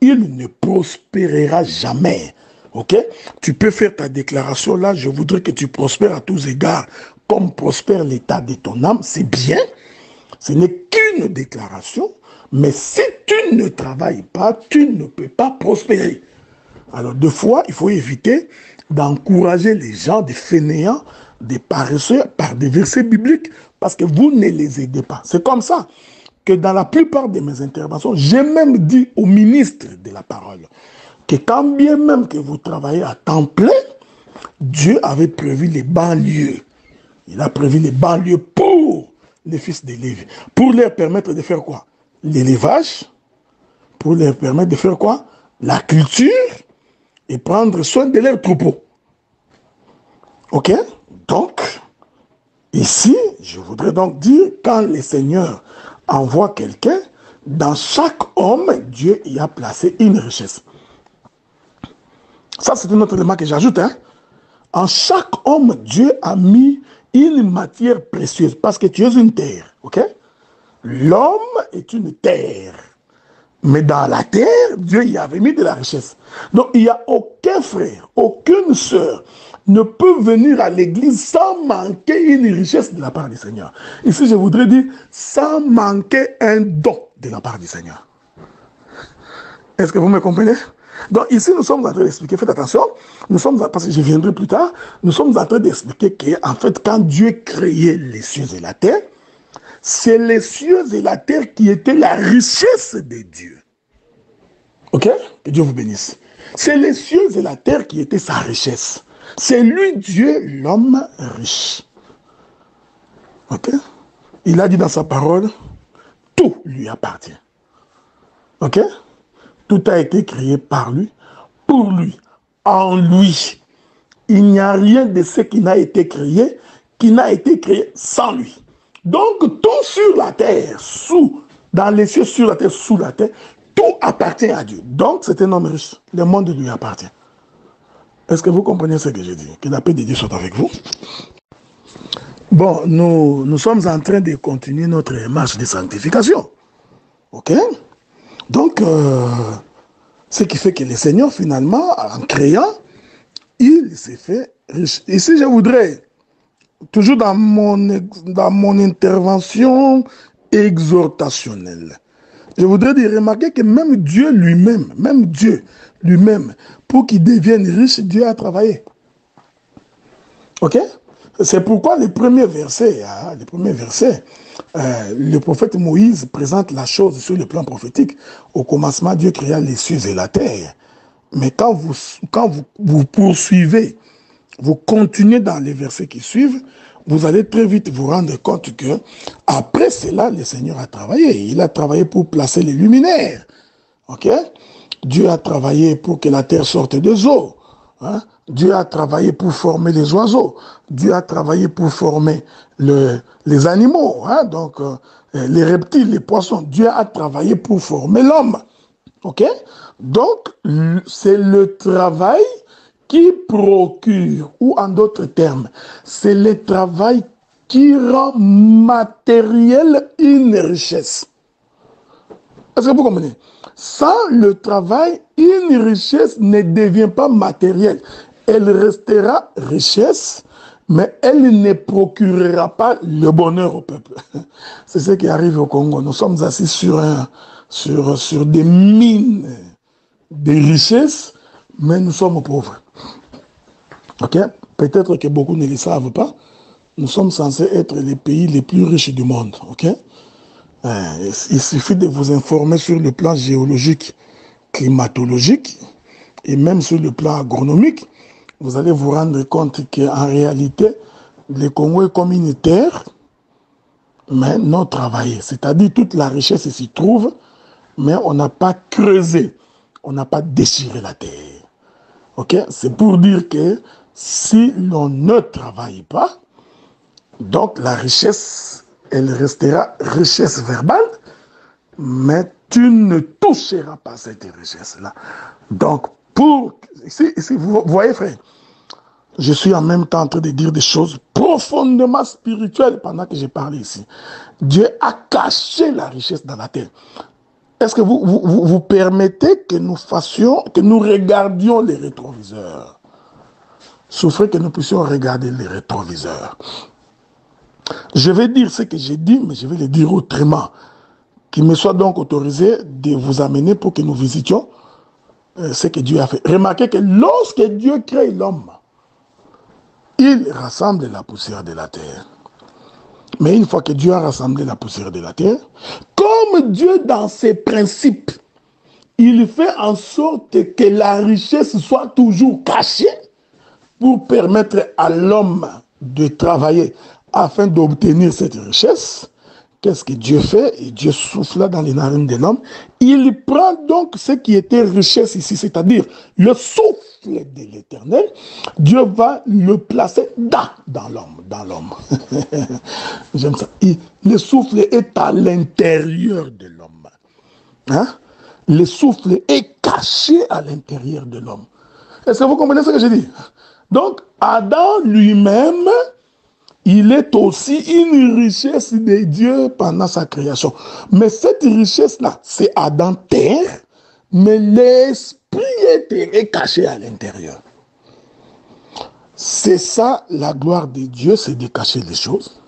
il ne prospérera jamais. Ok? Tu peux faire ta déclaration là, je voudrais que tu prospères à tous égards, comme prospère l'état de ton âme, c'est bien. Ce n'est qu'une déclaration, mais si tu ne travailles pas, tu ne peux pas prospérer. Alors, deux fois, il faut éviter d'encourager les gens, des fainéants, des paresseux, par des versets bibliques, parce que vous ne les aidez pas. C'est comme ça que dans la plupart de mes interventions, j'ai même dit aux ministres de la parole que quand bien même que vous travaillez à temps plein, Dieu avait prévu les banlieues. Il a prévu les banlieues pour les fils des Lévi. Pour leur permettre de faire quoi? L'élevage. Pour leur permettre de faire quoi? La culture et prendre soin de leurs troupeaux. Ok? Donc, ici, je voudrais donc dire, quand le Seigneur envoie quelqu'un, dans chaque homme, Dieu y a placé une richesse. Ça, c'est un autre élément que j'ajoute. Hein? En chaque homme, Dieu a mis une matière précieuse, parce que tu es une terre. Ok? L'homme est une terre. Mais dans la terre, Dieu y avait mis de la richesse. Donc, il n'y a aucun frère, aucune sœur ne peut venir à l'église sans manquer une richesse de la part du Seigneur. Ici, je voudrais dire, sans manquer un don de la part du Seigneur. Est-ce que vous me comprenez? Donc, ici, nous sommes en train d'expliquer, faites attention, nous sommes, parce que je viendrai plus tard, nous sommes en train d'expliquer qu'en fait, quand Dieu créait les cieux et la terre, c'est les cieux et la terre qui étaient la richesse de Dieu. Ok? Que Dieu vous bénisse. C'est les cieux et la terre qui étaient sa richesse. C'est lui, Dieu, l'homme riche. Ok? Il a dit dans sa parole, tout lui appartient. Ok? Tout a été créé par lui, pour lui, en lui. Il n'y a rien de ce qui n'a été créé sans lui. Donc, tout sur la terre, dans les cieux, sur la terre, sous la terre, tout appartient à Dieu. Donc, c'est un homme riche. Le monde lui appartient. Est-ce que vous comprenez ce que je dis? Que la paix de Dieu soit avec vous. Bon, nous sommes en train de continuer notre marche de sanctification. Ok? Donc, ce qui fait que le Seigneur, finalement, en créant, il s'est fait riche. Ici, je voudrais, toujours dans mon intervention exhortationnelle, je voudrais dire, remarquer que même Dieu lui-même, pour qu'il devienne riche, Dieu a travaillé. Ok? C'est pourquoi le premier verset, le prophète Moïse présente la chose sur le plan prophétique. Au commencement, Dieu créa les cieux et la terre. Mais quand vous poursuivez, vous continuez dans les versets qui suivent, vous allez très vite vous rendre compte que après cela, le Seigneur a travaillé. Il a travaillé pour placer les luminaires. Ok? Dieu a travaillé pour que la terre sorte des eaux. Hein? Dieu a travaillé pour former les oiseaux. Dieu a travaillé pour former les animaux. Hein? Donc, les reptiles, les poissons. Dieu a travaillé pour former l'homme. Ok? Donc, c'est le travail qui procure, ou en d'autres termes, c'est le travail qui rend matériel une richesse. Est-ce que vous comprenez? Sans le travail, une richesse ne devient pas matérielle. Elle restera richesse, mais elle ne procurera pas le bonheur au peuple. C'est ce qui arrive au Congo. Nous sommes assis sur des mines de richesses, mais nous sommes pauvres. Ok? Peut-être que beaucoup ne le savent pas. Nous sommes censés être les pays les plus riches du monde. Ok? Il suffit de vous informer sur le plan géologique, climatologique et même sur le plan agronomique. Vous allez vous rendre compte qu'en réalité, le Congo est comme une terre, mais non travaillée. C'est-à-dire toute la richesse s'y trouve, mais on n'a pas creusé, on n'a pas déchiré la terre. Ok? C'est pour dire que si l'on ne travaille pas, donc la richesse, elle restera richesse verbale, mais tu ne toucheras pas cette richesse-là. Donc, ici, vous voyez, frère, je suis en même temps en train de dire des choses profondément spirituelles pendant que j'ai parlé ici. Dieu a caché la richesse dans la terre. Est-ce que vous permettez que nous regardions les rétroviseurs? Souffrez que nous puissions regarder les rétroviseurs. Je vais dire ce que j'ai dit, mais je vais le dire autrement. Qu'il me soit donc autorisé de vous amener pour que nous visitions ce que Dieu a fait. Remarquez que lorsque Dieu crée l'homme, il rassemble la poussière de la terre. Mais une fois que Dieu a rassemblé la poussière de la terre, comme Dieu dans ses principes, il fait en sorte que la richesse soit toujours cachée pour permettre à l'homme de travailler afin d'obtenir cette richesse. Qu'est-ce que Dieu fait? Et Dieu souffle dans les narines de l'homme. Il prend donc ce qui était richesse ici, c'est-à-dire le souffle de l'Éternel. Dieu va le placer dans l'homme. J'aime ça. Le souffle est à l'intérieur de l'homme. Hein? Le souffle est caché à l'intérieur de l'homme. Est-ce que vous comprenez ce que je dis? Donc, Adam lui-même, il est aussi une richesse de Dieu pendant sa création. Mais cette richesse-là, c'est Adam terre, mais l'esprit est caché à l'intérieur. C'est ça, la gloire de Dieu, c'est de cacher les choses.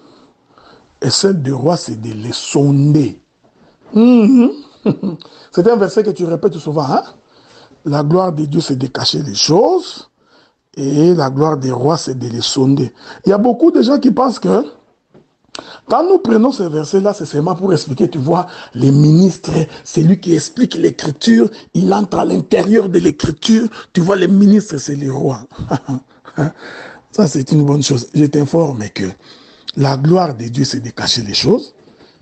Et celle du roi, c'est de les sonder. C'est un verset que tu répètes souvent. Hein? La gloire de Dieu, c'est de cacher les choses. Et la gloire des rois, c'est de les sonder. Il y a beaucoup de gens qui pensent que quand nous prenons ces versets-là, c'est seulement pour expliquer, tu vois, les ministres, c'est lui qui explique l'écriture, il entre à l'intérieur de l'écriture, tu vois, les ministres, c'est les rois. Ça, c'est une bonne chose. Je t'informe que la gloire de Dieu, c'est de cacher les choses.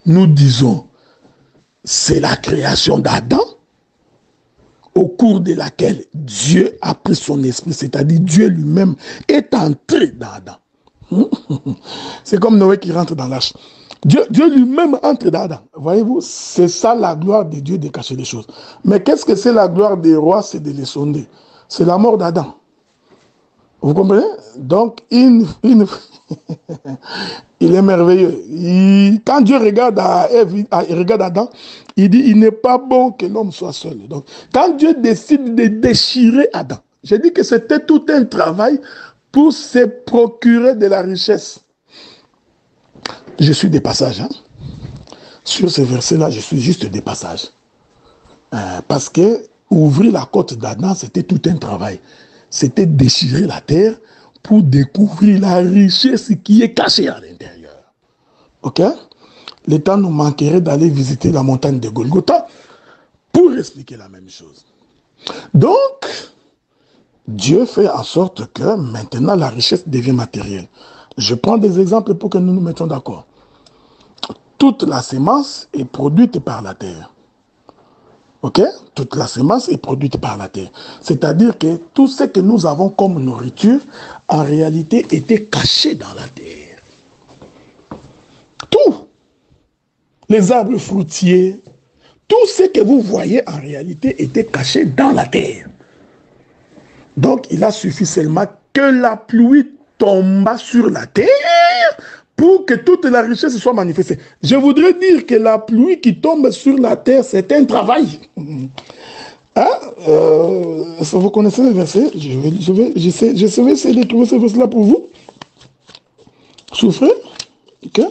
Nous disons, c'est la création d'Adam, au cours de laquelle Dieu a pris son esprit, c'est-à-dire Dieu lui-même est entré dans Adam. C'est comme Noé qui rentre dans l'arche. Dieu lui-même entre dans Adam. Voyez-vous, c'est ça la gloire de Dieu de cacher les choses. Mais qu'est-ce que c'est la gloire des rois? C'est de les sonder. C'est la mort d'Adam. Vous comprenez? Donc, il est merveilleux. Quand Dieu regarde regarde Adam, il dit, il n'est pas bon que l'homme soit seul. Donc, quand Dieu décide de déchirer Adam, j'ai dit que c'était tout un travail pour se procurer de la richesse. Je suis des passages. Hein? Sur ce verset-là, je suis juste des passages. Parce que ouvrir la côte d'Adam, c'était tout un travail. C'était déchirer la terre pour découvrir la richesse qui est cachée à l'intérieur. Ok? Le temps nous manquerait d'aller visiter la montagne de Golgotha pour expliquer la même chose. Donc, Dieu fait en sorte que maintenant la richesse devient matérielle. Je prends des exemples pour que nous nous mettions d'accord. Toute la sémence est produite par la terre. Ok? Toute la sémence est produite par la terre. C'est-à-dire que tout ce que nous avons comme nourriture, en réalité, était caché dans la terre. Tout. Les arbres fruitiers, tout ce que vous voyez en réalité était caché dans la terre. Donc, il a suffi seulement que la pluie tombe sur la terre pour que toute la richesse soit manifestée. Je voudrais dire que la pluie qui tombe sur la terre, c'est un travail. Hein? Vous connaissez le verset? Je vais essayer de trouver ce verset-là pour vous. Souffrez. Okay?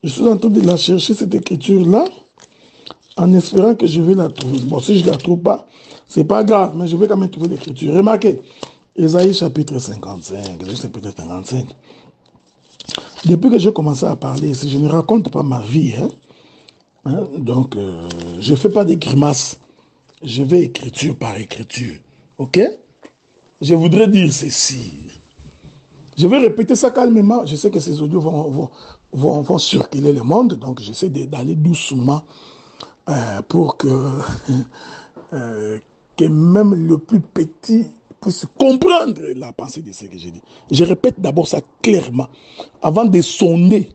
Je suis en train de la chercher, cette écriture-là, en espérant que je vais la trouver. Bon, si je ne la trouve pas, ce n'est pas grave, mais je vais quand même trouver l'écriture. Remarquez, Ésaïe chapitre 55, chapitre 55. Depuis que j'ai commencé à parler, je ne raconte pas ma vie. Donc, je ne fais pas des grimaces. Je vais écriture par écriture. Ok? Je voudrais dire ceci. Je vais répéter ça calmement. Je sais que ces audios vont circuler le monde. Donc, j'essaie d'aller doucement pour que même le plus petit puisse comprendre la pensée de ce que j'ai dit. Je répète d'abord ça clairement, avant de sonder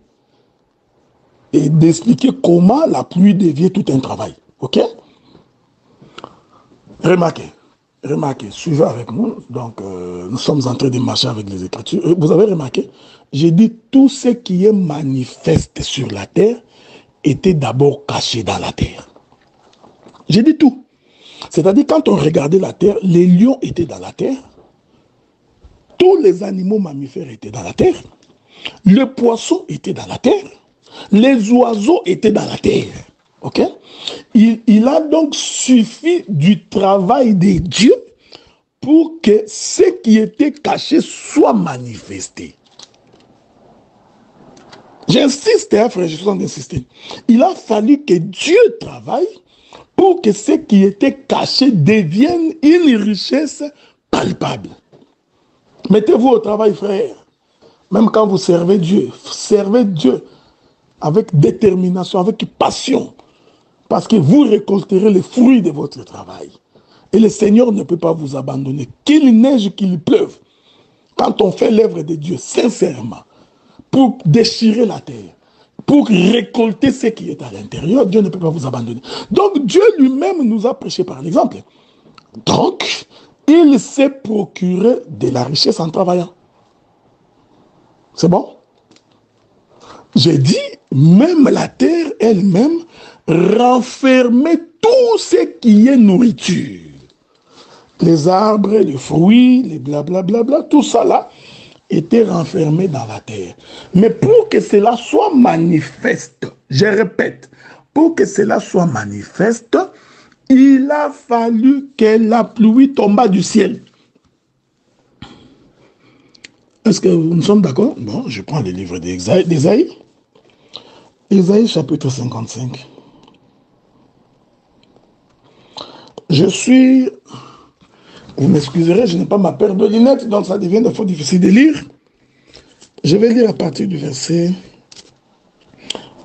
et d'expliquer comment la pluie devient tout un travail. Ok? Remarquez, suivez avec nous. Donc, nous sommes en train de marcher avec les Écritures. Vous avez remarqué, j'ai dit tout ce qui est manifeste sur la terre était d'abord caché dans la terre. J'ai dit tout. C'est-à-dire, quand on regardait la terre, les lions étaient dans la terre, tous les animaux mammifères étaient dans la terre, le poisson était dans la terre, les oiseaux étaient dans la terre. Ok? Il a donc suffi du travail de Dieu pour que ce qui était caché soit manifesté. J'insiste, hein, frère, je suis en train d'insister. Il a fallu que Dieu travaille pour que ce qui était caché devienne une richesse palpable. Mettez-vous au travail, frère. Même quand vous servez Dieu avec détermination, avec passion. Parce que vous récolterez les fruits de votre travail. Et le Seigneur ne peut pas vous abandonner. Qu'il neige, qu'il pleuve. Quand on fait l'œuvre de Dieu sincèrement, pour déchirer la terre, pour récolter ce qui est à l'intérieur, Dieu ne peut pas vous abandonner. Donc Dieu lui-même nous a prêché par l'exemple. Donc, il s'est procuré de la richesse en travaillant. C'est bon? J'ai dit, même la terre elle-même renfermait tout ce qui est nourriture. Les arbres, les fruits, les blablabla, tout ça là était renfermé dans la terre. Mais pour que cela soit manifeste, je répète, pour que cela soit manifeste, il a fallu que la pluie tombe du ciel. Est-ce que nous sommes d'accord? Bon, je prends le livre d'Ésaïe. Ésaïe chapitre 55. Vous m'excuserez, je n'ai pas ma paire de lunettes, donc ça devient de fois difficile de lire. Je vais lire à partir du verset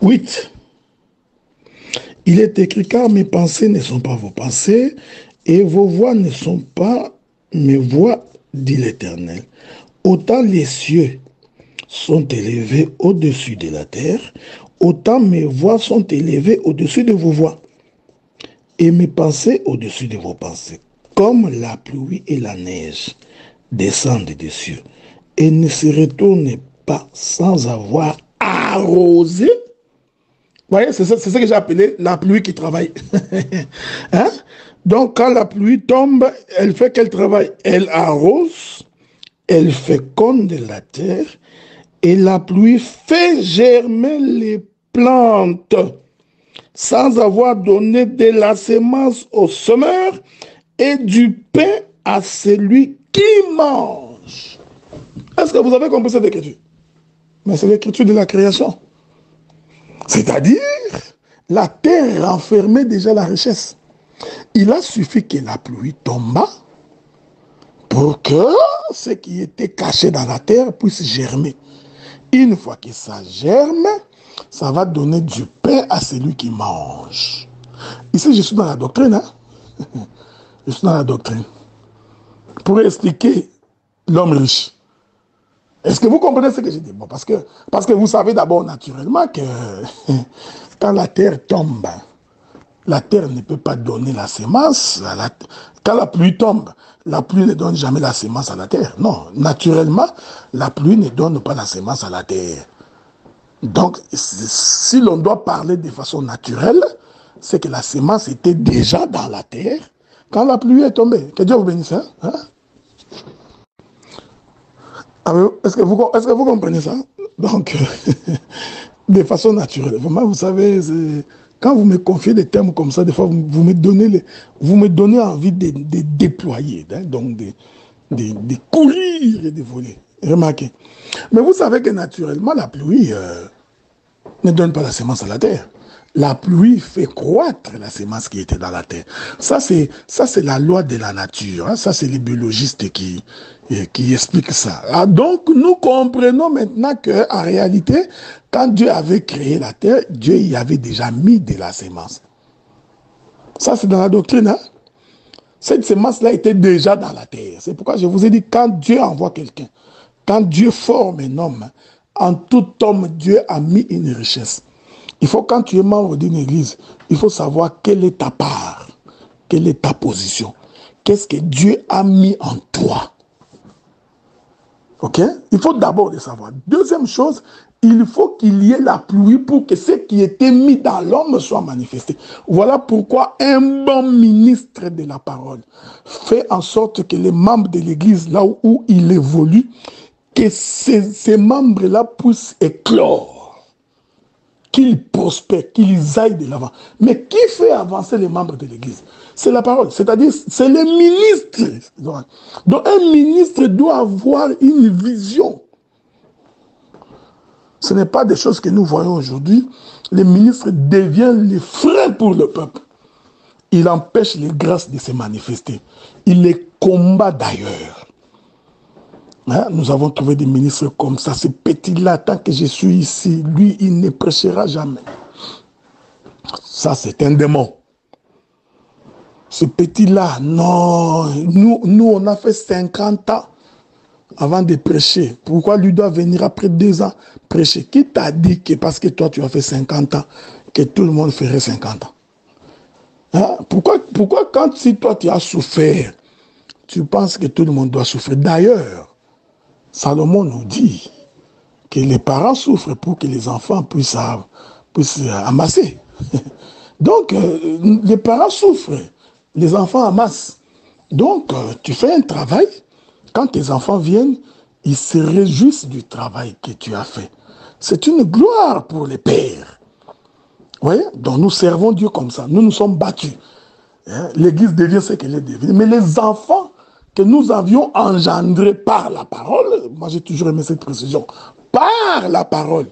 8. Il est écrit, car mes pensées ne sont pas vos pensées, et vos voix ne sont pas mes voix, dit l'Éternel. Autant les cieux sont élevés au-dessus de la terre, autant mes voix sont élevées au-dessus de vos voix, et mes pensées au-dessus de vos pensées. Comme la pluie et la neige descendent des cieux, et ne se retournent pas sans avoir arrosé. Vous voyez, c'est ce que j'ai appelé la pluie qui travaille. Hein? Donc, quand la pluie tombe, elle fait quel travail? Elle arrose, elle féconde la terre, et la pluie fait germer les plantes, sans avoir donné de la semence au semeur et du pain à celui qui mange. Est-ce que vous avez compris cette écriture? Mais c'est l'écriture de la création. C'est-à-dire, la terre renfermait déjà la richesse. Il a suffi que la pluie tombe pour que ce qui était caché dans la terre puisse germer. Une fois que ça germe, ça va donner du pain à celui qui mange. Ici, je suis dans la doctrine. Hein? Je suis dans la doctrine. Pour expliquer l'homme riche. Est-ce que vous comprenez ce que je dis? Bon, parce que vous savez d'abord naturellement que quand la terre tombe, la terre ne peut pas donner la semence. Quand la pluie tombe, la pluie ne donne jamais la semence à la terre. Non, naturellement, la pluie ne donne pas la semence à la terre. Donc, si l'on doit parler de façon naturelle, c'est que la semence était déjà dans la terre quand la pluie est tombée. Que Dieu vous bénisse. Hein? Est-ce que vous comprenez ça? Donc, de façon naturelle. Vraiment, vous savez, quand vous me confiez des termes comme ça, des fois, vous me donnez envie de déployer, hein, donc de courir et de voler. Remarquez. Mais vous savez que naturellement, la pluie ne donne pas la semence à la terre. La pluie fait croître la semence qui était dans la terre. Ça, c'est la loi de la nature. Hein. Ça, c'est les biologistes qui expliquent ça. Ah, donc, nous comprenons maintenant qu'en réalité, quand Dieu avait créé la terre, Dieu y avait déjà mis de la semence. Ça, c'est dans la doctrine. Hein. Cette semence-là était déjà dans la terre. C'est pourquoi je vous ai dit, quand Dieu envoie quelqu'un, quand Dieu forme un homme, en tout homme, Dieu a mis une richesse. Il faut, quand tu es membre d'une église, il faut savoir quelle est ta part, quelle est ta position. Qu'est-ce que Dieu a mis en toi? Ok? Il faut d'abord le savoir. Deuxième chose, il faut qu'il y ait la pluie pour que ce qui était mis dans l'homme soit manifesté. Voilà pourquoi un bon ministre de la parole fait en sorte que les membres de l'Église, là où il évolue, que ces membres-là puissent éclore, qu'ils prospèrent, qu'ils aillent de l'avant. Mais qui fait avancer les membres de l'Église? C'est la parole, c'est-à-dire c'est le ministre. Donc un ministre doit avoir une vision. Ce n'est pas des choses que nous voyons aujourd'hui. Les ministres deviennent les freins pour le peuple. Il empêche les grâces de se manifester. Il les combat d'ailleurs. Hein? Nous avons trouvé des ministres comme ça. Ce petit-là, tant que je suis ici, lui, il ne prêchera jamais. Ça, c'est un démon. Ce petit-là, non. Nous, on a fait 50 ans avant de prêcher. Pourquoi lui doit venir après 2 ans prêcher? Qui t'a dit que parce que toi, tu as fait 50 ans, que tout le monde ferait 50 ans? Hein? Pourquoi quand si toi, tu as souffert, tu penses que tout le monde doit souffrir? D'ailleurs, Salomon nous dit que les parents souffrent pour que les enfants puissent amasser. Donc, les parents souffrent, les enfants amassent. Donc, tu fais un travail. Quand tes enfants viennent, ils se réjouissent du travail que tu as fait. C'est une gloire pour les pères. Vous voyez? Donc nous servons Dieu comme ça. Nous nous sommes battus. Hein? L'Église devient ce qu'elle est devenue. Mais les enfants que nous avions engendrés par la parole, moi j'ai toujours aimé cette précision, par la parole.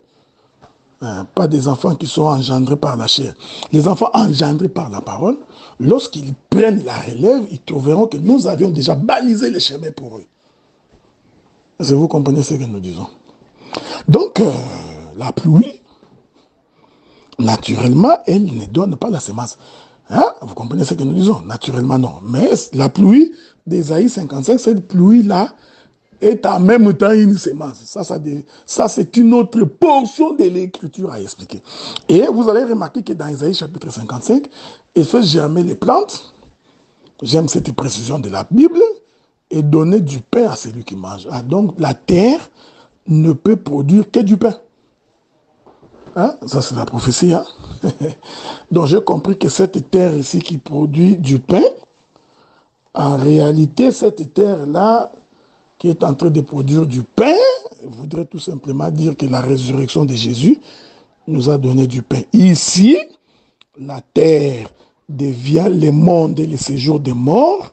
Hein? Pas des enfants qui sont engendrés par la chair. Les enfants engendrés par la parole, lorsqu'ils prennent la relève, ils trouveront que nous avions déjà balisé le chemin pour eux. Est-ce que vous comprenez ce que nous disons? Donc, la pluie, naturellement, elle ne donne pas la semence. Hein? Vous comprenez ce que nous disons? Naturellement, non. Mais la pluie d'Ésaïe 55, cette pluie-là, est en même temps une semence. Ça c'est une autre portion de l'écriture à expliquer. Et vous allez remarquer que dans Ésaïe chapitre 55, il fait germer les plantes. J'aime cette précision de la Bible. Et donner du pain à celui qui mange. Ah, donc la terre ne peut produire que du pain. Hein? Ça c'est la prophétie. Hein? Donc j'ai compris que cette terre ici qui produit du pain, en réalité cette terre-là qui est en train de produire du pain, voudrait tout simplement dire que la résurrection de Jésus nous a donné du pain. Ici, la terre devient le monde et le séjour des morts,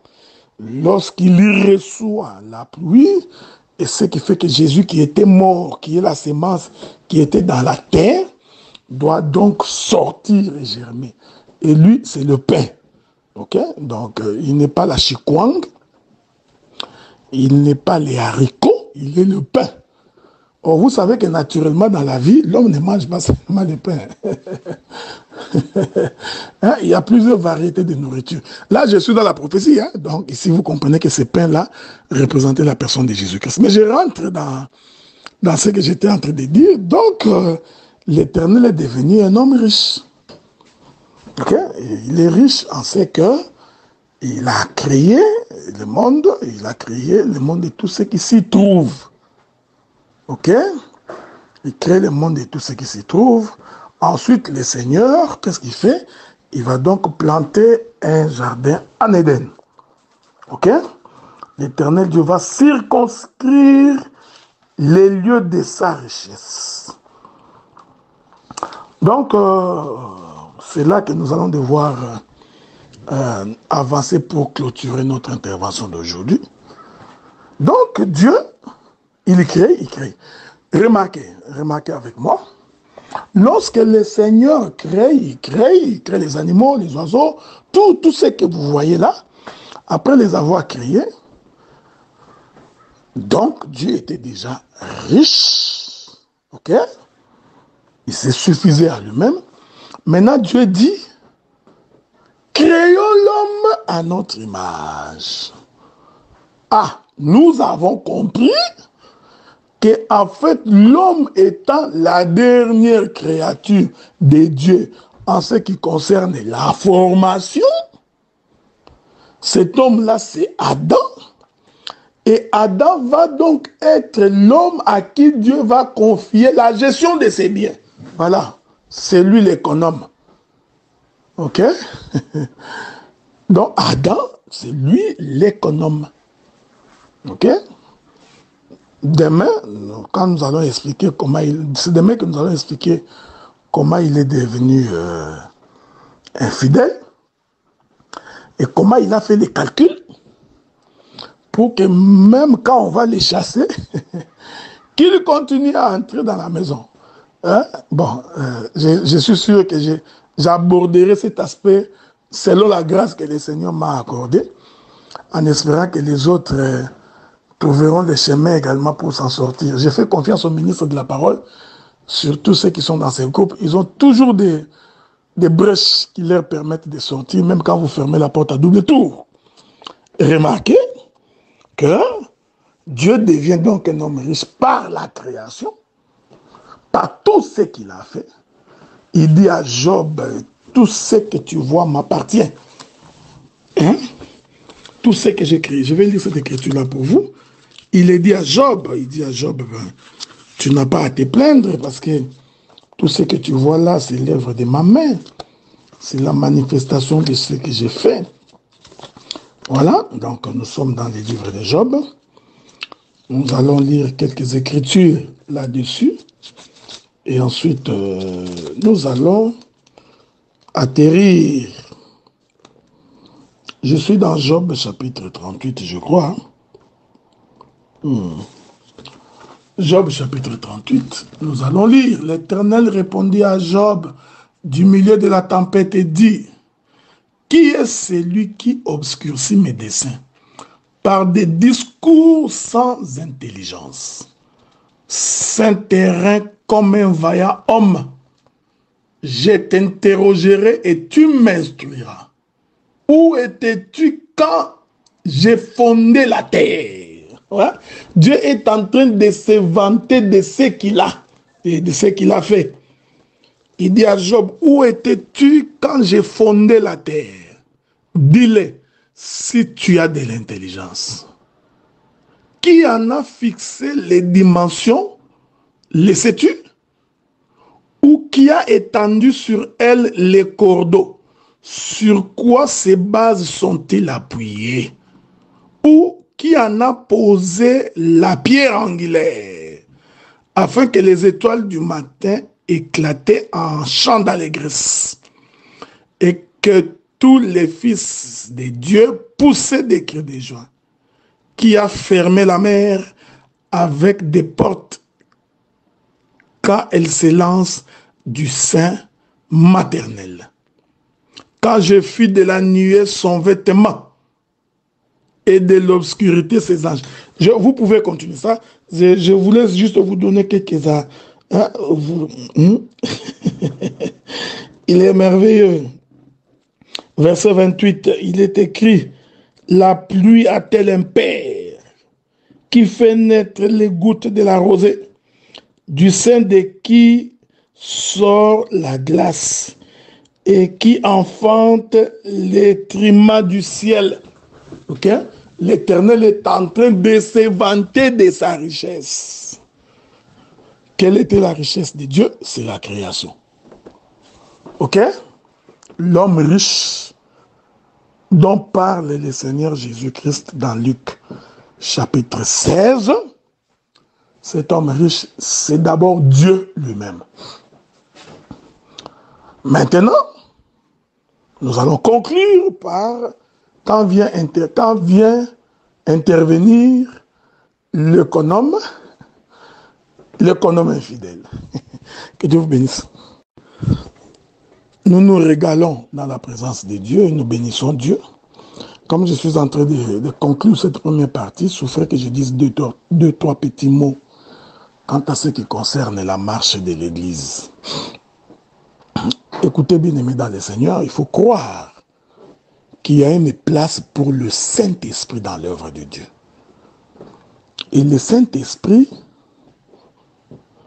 lorsqu'il reçoit la pluie, et ce qui fait que Jésus qui était mort, qui est la semence qui était dans la terre, doit donc sortir et germer. Et lui, c'est le pain. Ok? Donc, il n'est pas la chikwang, il n'est pas les haricots, il est le pain. Or, vous savez que naturellement, dans la vie, l'homme ne mange pas seulement le pain. Hein? Il y a plusieurs variétés de nourriture. Là, je suis dans la prophétie. Hein? Donc, ici, vous comprenez que ce pain-là représentait la personne de Jésus-Christ. Mais je rentre dans ce que j'étais en train de dire. Donc, l'Éternel est devenu un homme riche. Okay? Il est riche en ce que il a créé le monde, et tout ce qui s'y trouve. Ok? Il crée le monde et tout ce qui s'y trouve. Ensuite, le Seigneur, qu'est-ce qu'il fait? Il va donc planter un jardin en Éden. Ok? L'Éternel Dieu va circonscrire les lieux de sa richesse. Donc, c'est là que nous allons devoir avancer pour clôturer notre intervention d'aujourd'hui. Donc, Dieu, il crée. Remarquez avec moi. Lorsque le Seigneur crée, il crée les animaux, les oiseaux, tout ce que vous voyez là, après les avoir créés, donc Dieu était déjà riche. Ok? Il se suffisait à lui-même. Maintenant, Dieu dit, créons l'homme à notre image. Ah, nous avons compris que, en fait, l'homme étant la dernière créature de Dieu en ce qui concerne la formation, cet homme-là, c'est Adam. Et Adam va donc être l'homme à qui Dieu va confier la gestion de ses biens. Voilà, c'est lui l'économe. Ok? Donc Adam, c'est lui l'économe. Ok? Demain, quand nous allons expliquer comment c'est demain que nous allons expliquer comment il est devenu infidèle et comment il a fait les calculs pour que même quand on va les chasser, qu'il continue à entrer dans la maison. Hein? Bon, je suis sûr que j'aborderai cet aspect selon la grâce que le Seigneur m'a accordée, en espérant que les autres trouveront des chemins également pour s'en sortir. J'ai fait confiance au ministre de la Parole, surtout ceux qui sont dans ces groupes. Ils ont toujours des brèches qui leur permettent de sortir, même quand vous fermez la porte à double tour. Remarquez que Dieu devient donc un homme riche par la création, par tout ce qu'il a fait. Il dit à Job, tout ce que tu vois m'appartient. Hein? Tout ce que j'ai créé. Je vais lire cette écriture-là pour vous. Il dit à Job, tu n'as pas à te plaindre parce que tout ce que tu vois là, c'est l'œuvre de ma main. C'est la manifestation de ce que j'ai fait. Voilà, donc nous sommes dans les livres de Job. Nous allons lire quelques écritures là-dessus. Et ensuite, nous allons atterrir. Je suis dans Job chapitre 38, je crois. Job chapitre 38, nous allons lire. L'Éternel répondit à Job du milieu de la tempête et dit, qui est celui qui obscurcit mes desseins par des discours sans intelligence? Saint terrain comme un vaillant homme, je t'interrogerai et tu m'instruiras. Où étais-tu quand j'ai fondé la terre? Ouais. Dieu est en train de se vanter de ce qu'il a et de ce qu'il a fait. Il dit à Job, où étais-tu quand j'ai fondé la terre? Dis-le, si tu as de l'intelligence. Qui en a fixé les dimensions? Les sais-tu? Ou qui a étendu sur elles les cordeaux? Sur quoi ces bases sont-ils appuyées? Ou qui en a posé la pierre angulaire, afin que les étoiles du matin éclataient en chants d'allégresse, et que tous les fils de Dieu poussaient des cris de joie? Qui a fermé la mer avec des portes quand elle s'élance du sein maternel? Quand je fis de la nuée son vêtement et de l'obscurité ses anges. Vous pouvez continuer ça. Je vous laisse juste vous donner quelques... Il est merveilleux. Verset 28, il est écrit, la pluie a-t-elle un père qui fait naître les gouttes de la rosée, du sein de qui sort la glace et qui enfante les trimats du ciel. Ok? L'Éternel est en train de se vanter de sa richesse. Quelle était la richesse de Dieu? C'est la création. Ok? L'homme riche dont parle le Seigneur Jésus-Christ dans Luc chapitre 16, cet homme riche, c'est d'abord Dieu lui-même. Maintenant, nous allons conclure par quand vient intervenir l'économe infidèle. Que Dieu vous bénisse. Nous nous régalons dans la présence de Dieu et nous bénissons Dieu. Comme je suis en train de conclure cette première partie, souffrez que je dise deux, trois petits mots quant à ce qui concerne la marche de l'Église. Écoutez, bien-aimés dans le Seigneur, il faut croire qu'il y a une place pour le Saint-Esprit dans l'œuvre de Dieu. Et le Saint-Esprit,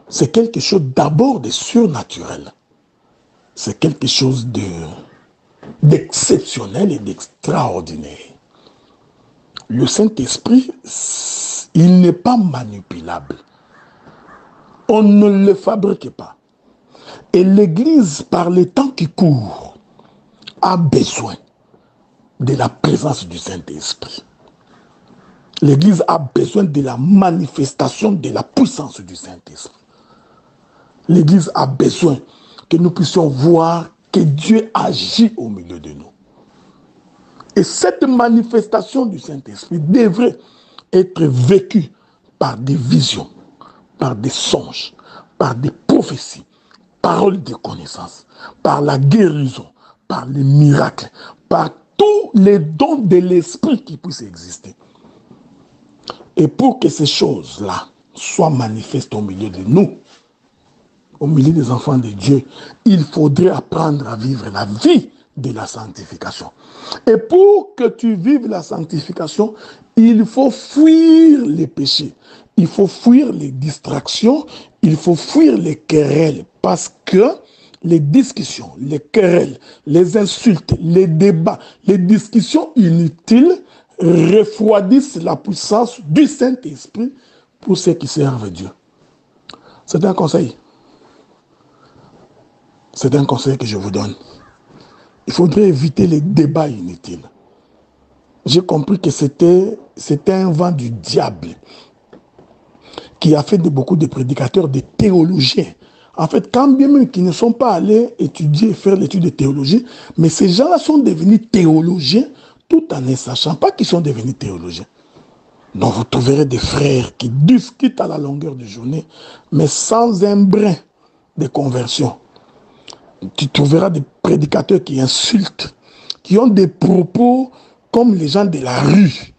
c'est quelque chose d'abord de surnaturel. C'est quelque chose d'exceptionnel et d'extraordinaire. le Saint-Esprit, il n'est pas manipulable. On ne le fabrique pas. Et l'Église, par les temps qui courent, a besoin de la présence du Saint-Esprit. L'Église a besoin de la manifestation de la puissance du Saint-Esprit. L'Église a besoin que nous puissions voir que Dieu agit au milieu de nous. Et cette manifestation du Saint-Esprit devrait être vécue par des visions, par des songes, par des prophéties, paroles de connaissance, par la guérison, par les miracles, par tous les dons de l'Esprit qui puissent exister. Et pour que ces choses-là soient manifestes au milieu de nous, au milieu des enfants de Dieu, il faudrait apprendre à vivre la vie de la sanctification. Et pour que tu vives la sanctification, il faut fuir les péchés, il faut fuir les distractions, il faut fuir les querelles, parce que les discussions, les querelles, les insultes, les débats, les discussions inutiles refroidissent la puissance du Saint-Esprit pour ceux qui servent Dieu. C'est un conseil. C'est un conseil que je vous donne. Il faudrait éviter les débats inutiles. J'ai compris que c'était un vent du diable qui a fait de beaucoup de prédicateurs des théologiens. En fait, quand bien même qu'ils ne sont pas allés étudier, faire l'étude de théologie, mais ces gens-là sont devenus théologiens tout en ne sachant pas qu'ils sont devenus théologiens. Donc vous trouverez des frères qui discutent à la longueur de journée, mais sans un brin de conversion. Tu trouveras des prédicateurs qui insultent, qui ont des propos comme les gens de la rue,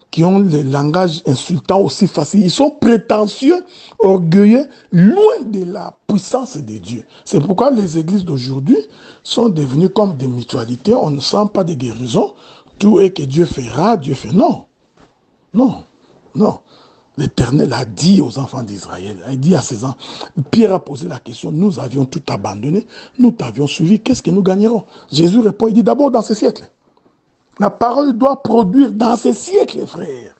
qui ont le langage insultant aussi facile. Ils sont prétentieux, orgueilleux, loin de la puissance de Dieu. C'est pourquoi les églises d'aujourd'hui sont devenues comme des mutualités. On ne sent pas de guérison. Tout est que Dieu fera, Dieu fait. Non, non, non. L'Éternel a dit aux enfants d'Israël, il dit à ses enfants, Pierre a posé la question, nous avions tout abandonné, nous t'avions suivi, qu'est-ce que nous gagnerons? Jésus répond, il dit d'abord dans ce siècle. La parole doit produire dans ce siècle, frère.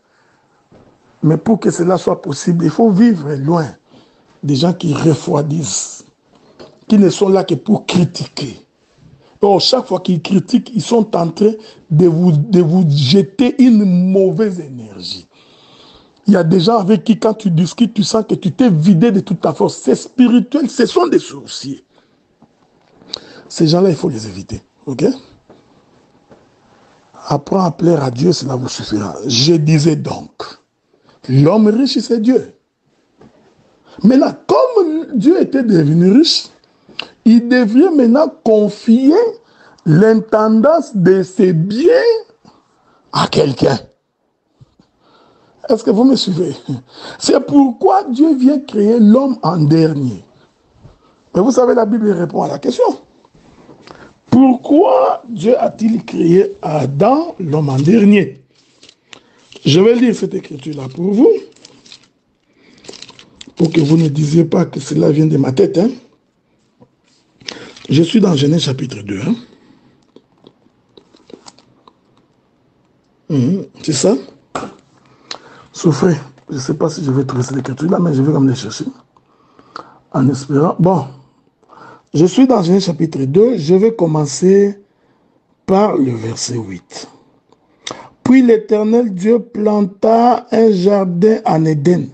Mais pour que cela soit possible, il faut vivre loin des gens qui refroidissent, qui ne sont là que pour critiquer. Or, chaque fois qu'ils critiquent, ils sont en train de vous jeter une mauvaise énergie. Il y a des gens avec qui, quand tu discutes, tu sens que tu t'es vidé de toute ta force. C'est spirituel, ce sont des sorciers. Ces gens-là, il faut les éviter. Ok? Apprends à plaire à Dieu, cela vous suffira. Je disais donc, l'homme riche, c'est Dieu. Mais là, comme Dieu était devenu riche, il devient maintenant confier l'intendance de ses biens à quelqu'un. Est-ce que vous me suivez? C'est pourquoi Dieu vient créer l'homme en dernier. Mais vous savez, la Bible répond à la question. Pourquoi Dieu a-t-il créé Adam, l'homme en dernier? Je vais lire cette écriture-là pour vous, pour que vous ne disiez pas que cela vient de ma tête. Hein. Je suis dans Genèse chapitre 2. Hein. C'est ça? Souffrez. Je ne sais pas si je vais trouver cette écriture-là, mais je vais comme les chercher. En espérant. Bon. Je suis dans Genèse chapitre 2. Je vais commencer par le verset 8. Puis l'Éternel Dieu planta un jardin en Éden.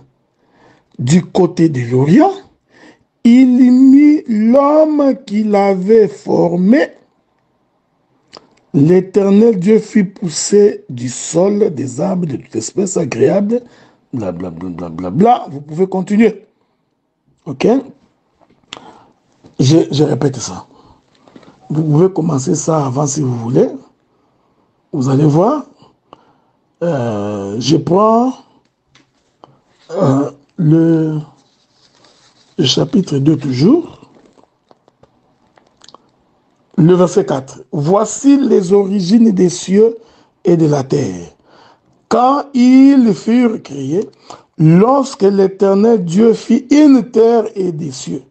Du côté de l'Orient, il y mit l'homme qu'il avait formé. L'Éternel Dieu fit pousser du sol des arbres de toute espèce agréable, blablabla, bla, bla, bla. Vous pouvez continuer. Ok? Je répète ça. Vous pouvez commencer ça avant si vous voulez. Vous allez voir. Je prends le chapitre 2 toujours. Le verset 4. Voici les origines des cieux et de la terre. Quand ils furent créés, lorsque l'Éternel Dieu fit une terre et des cieux,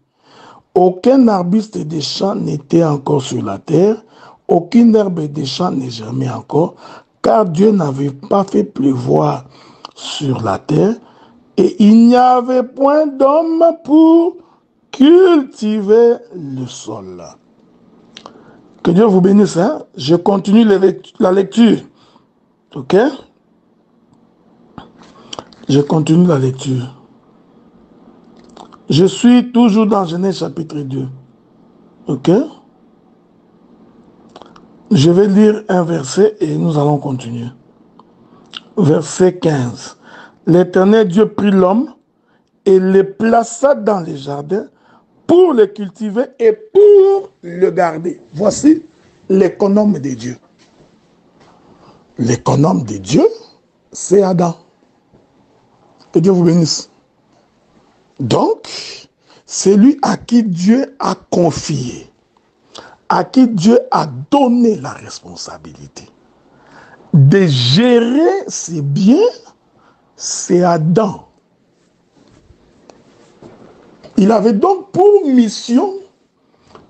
aucun arbuste des champs n'était encore sur la terre, aucune herbe des champs n'est jamais encore, car Dieu n'avait pas fait pleuvoir sur la terre, et il n'y avait point d'homme pour cultiver le sol. Que Dieu vous bénisse. Hein? Je continue la lecture. Ok? Je continue la lecture. Je suis toujours dans Genèse chapitre 2. Ok? Je vais lire un verset et nous allons continuer. Verset 15. L'Éternel Dieu prit l'homme et le plaça dans les jardins pour le cultiver et pour le garder. Voici l'économe de Dieu. L'économe de Dieu, c'est Adam. Que Dieu vous bénisse. Donc, c'est lui à qui Dieu a confié, à qui Dieu a donné la responsabilité de gérer ses biens, c'est Adam. Il avait donc pour mission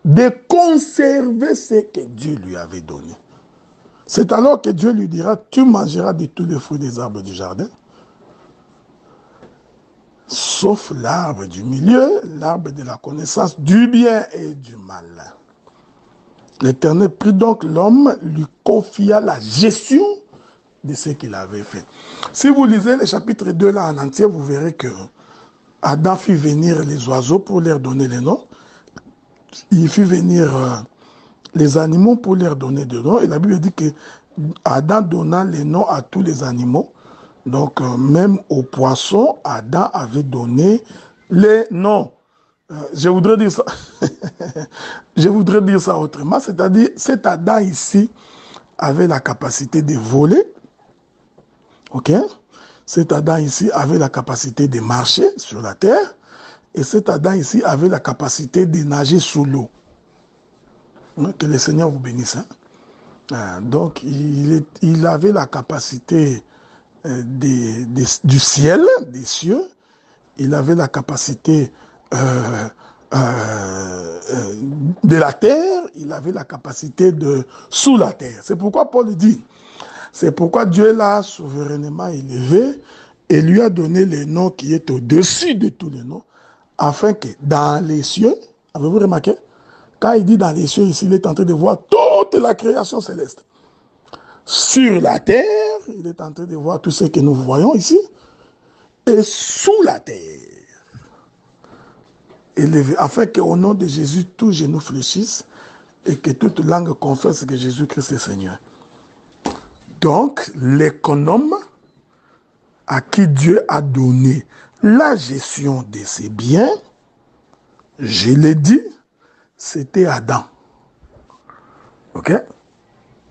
de conserver ce que Dieu lui avait donné. C'est alors que Dieu lui dira, tu mangeras de tous les fruits des arbres du jardin, sauf l'arbre du milieu, l'arbre de la connaissance du bien et du mal. L'Éternel prit donc l'homme, lui confia la gestion de ce qu'il avait fait. Si vous lisez le chapitre 2 là en entier, vous verrez que Adam fit venir les oiseaux pour leur donner les noms. Il fit venir les animaux pour leur donner des noms. Et la Bible dit que Adam donna les noms à tous les animaux. Donc, même aux poissons, Adam avait donné les noms. Je voudrais dire ça. Je voudrais dire ça autrement. C'est-à-dire, cet Adam ici avait la capacité de voler. Ok? Cet Adam ici avait la capacité de marcher sur la terre. Et cet Adam ici avait la capacité de nager sous l'eau. Que le Seigneur vous bénisse. Hein? Donc, il avait la capacité du ciel, des cieux. Il avait la capacité de la terre. Il avait la capacité de sous la terre. C'est pourquoi Paul dit, c'est pourquoi Dieu l'a souverainement élevé et lui a donné le nom qui est au-dessus de tous les noms, afin que dans les cieux, avez-vous remarqué, quand il dit dans les cieux, ici, il est en train de voir toute la création céleste. Sur la terre, il est en train de voir tout ce que nous voyons ici, et sous la terre, élevé, afin qu'au nom de Jésus, tous genoux fléchissent et que toute langue confesse que Jésus-Christ est Seigneur. Donc, l'économe à qui Dieu a donné la gestion de ses biens, je l'ai dit, c'était Adam. Ok?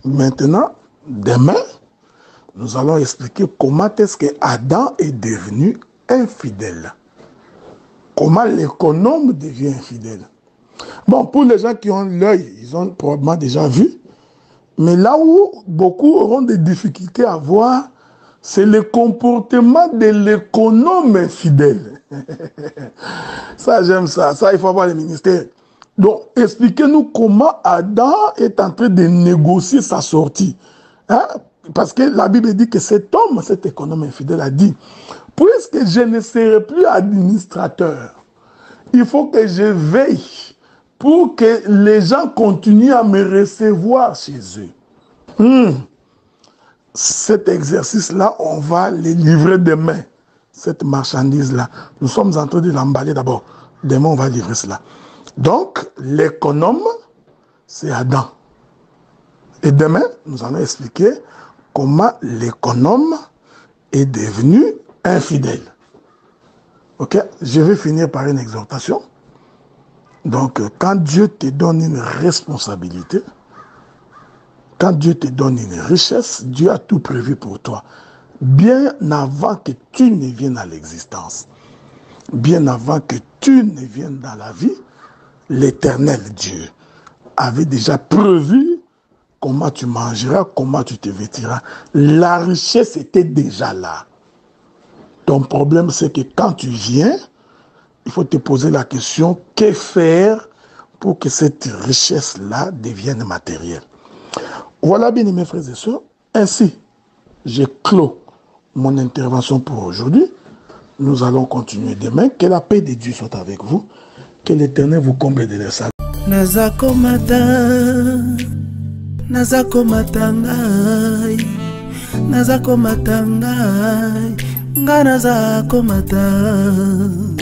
Maintenant, demain, nous allons expliquer comment est-ce que Adam est devenu infidèle. Comment l'économe devient infidèle. Bon, pour les gens qui ont l'œil, ils ont probablement déjà vu. Mais là où beaucoup auront des difficultés à voir, c'est le comportement de l'économe infidèle. Ça, j'aime ça. Ça, il faut avoir le ministère. Donc, expliquez-nous comment Adam est en train de négocier sa sortie. Hein? Parce que la Bible dit que cet homme, cet économe infidèle, a dit, puisque je ne serai plus administrateur, il faut que je veille pour que les gens continuent à me recevoir chez eux. Cet exercice-là, on va les livrer demain, cette marchandise-là. Nous sommes en train de l'emballer d'abord. Demain, on va livrer cela. Donc, l'économe, c'est Adam. Et demain, nous allons expliquer comment l'économe est devenu infidèle. Ok? Je vais finir par une exhortation. Donc, quand Dieu te donne une responsabilité, quand Dieu te donne une richesse, Dieu a tout prévu pour toi. Bien avant que tu ne viennes à l'existence, bien avant que tu ne viennes dans la vie, l'Éternel Dieu avait déjà prévu comment tu mangeras, comment tu te vêtiras. La richesse était déjà là. Ton problème, c'est que quand tu viens, il faut te poser la question, que faire pour que cette richesse-là devienne matérielle? Voilà, bien mes frères et sœurs, ainsi je clôt mon intervention pour aujourd'hui. Nous allons continuer demain. Que la paix de Dieu soit avec vous. Que l'Éternel vous comble de la salle. Nazako matangai, nazako matangai, nga nazako matangai.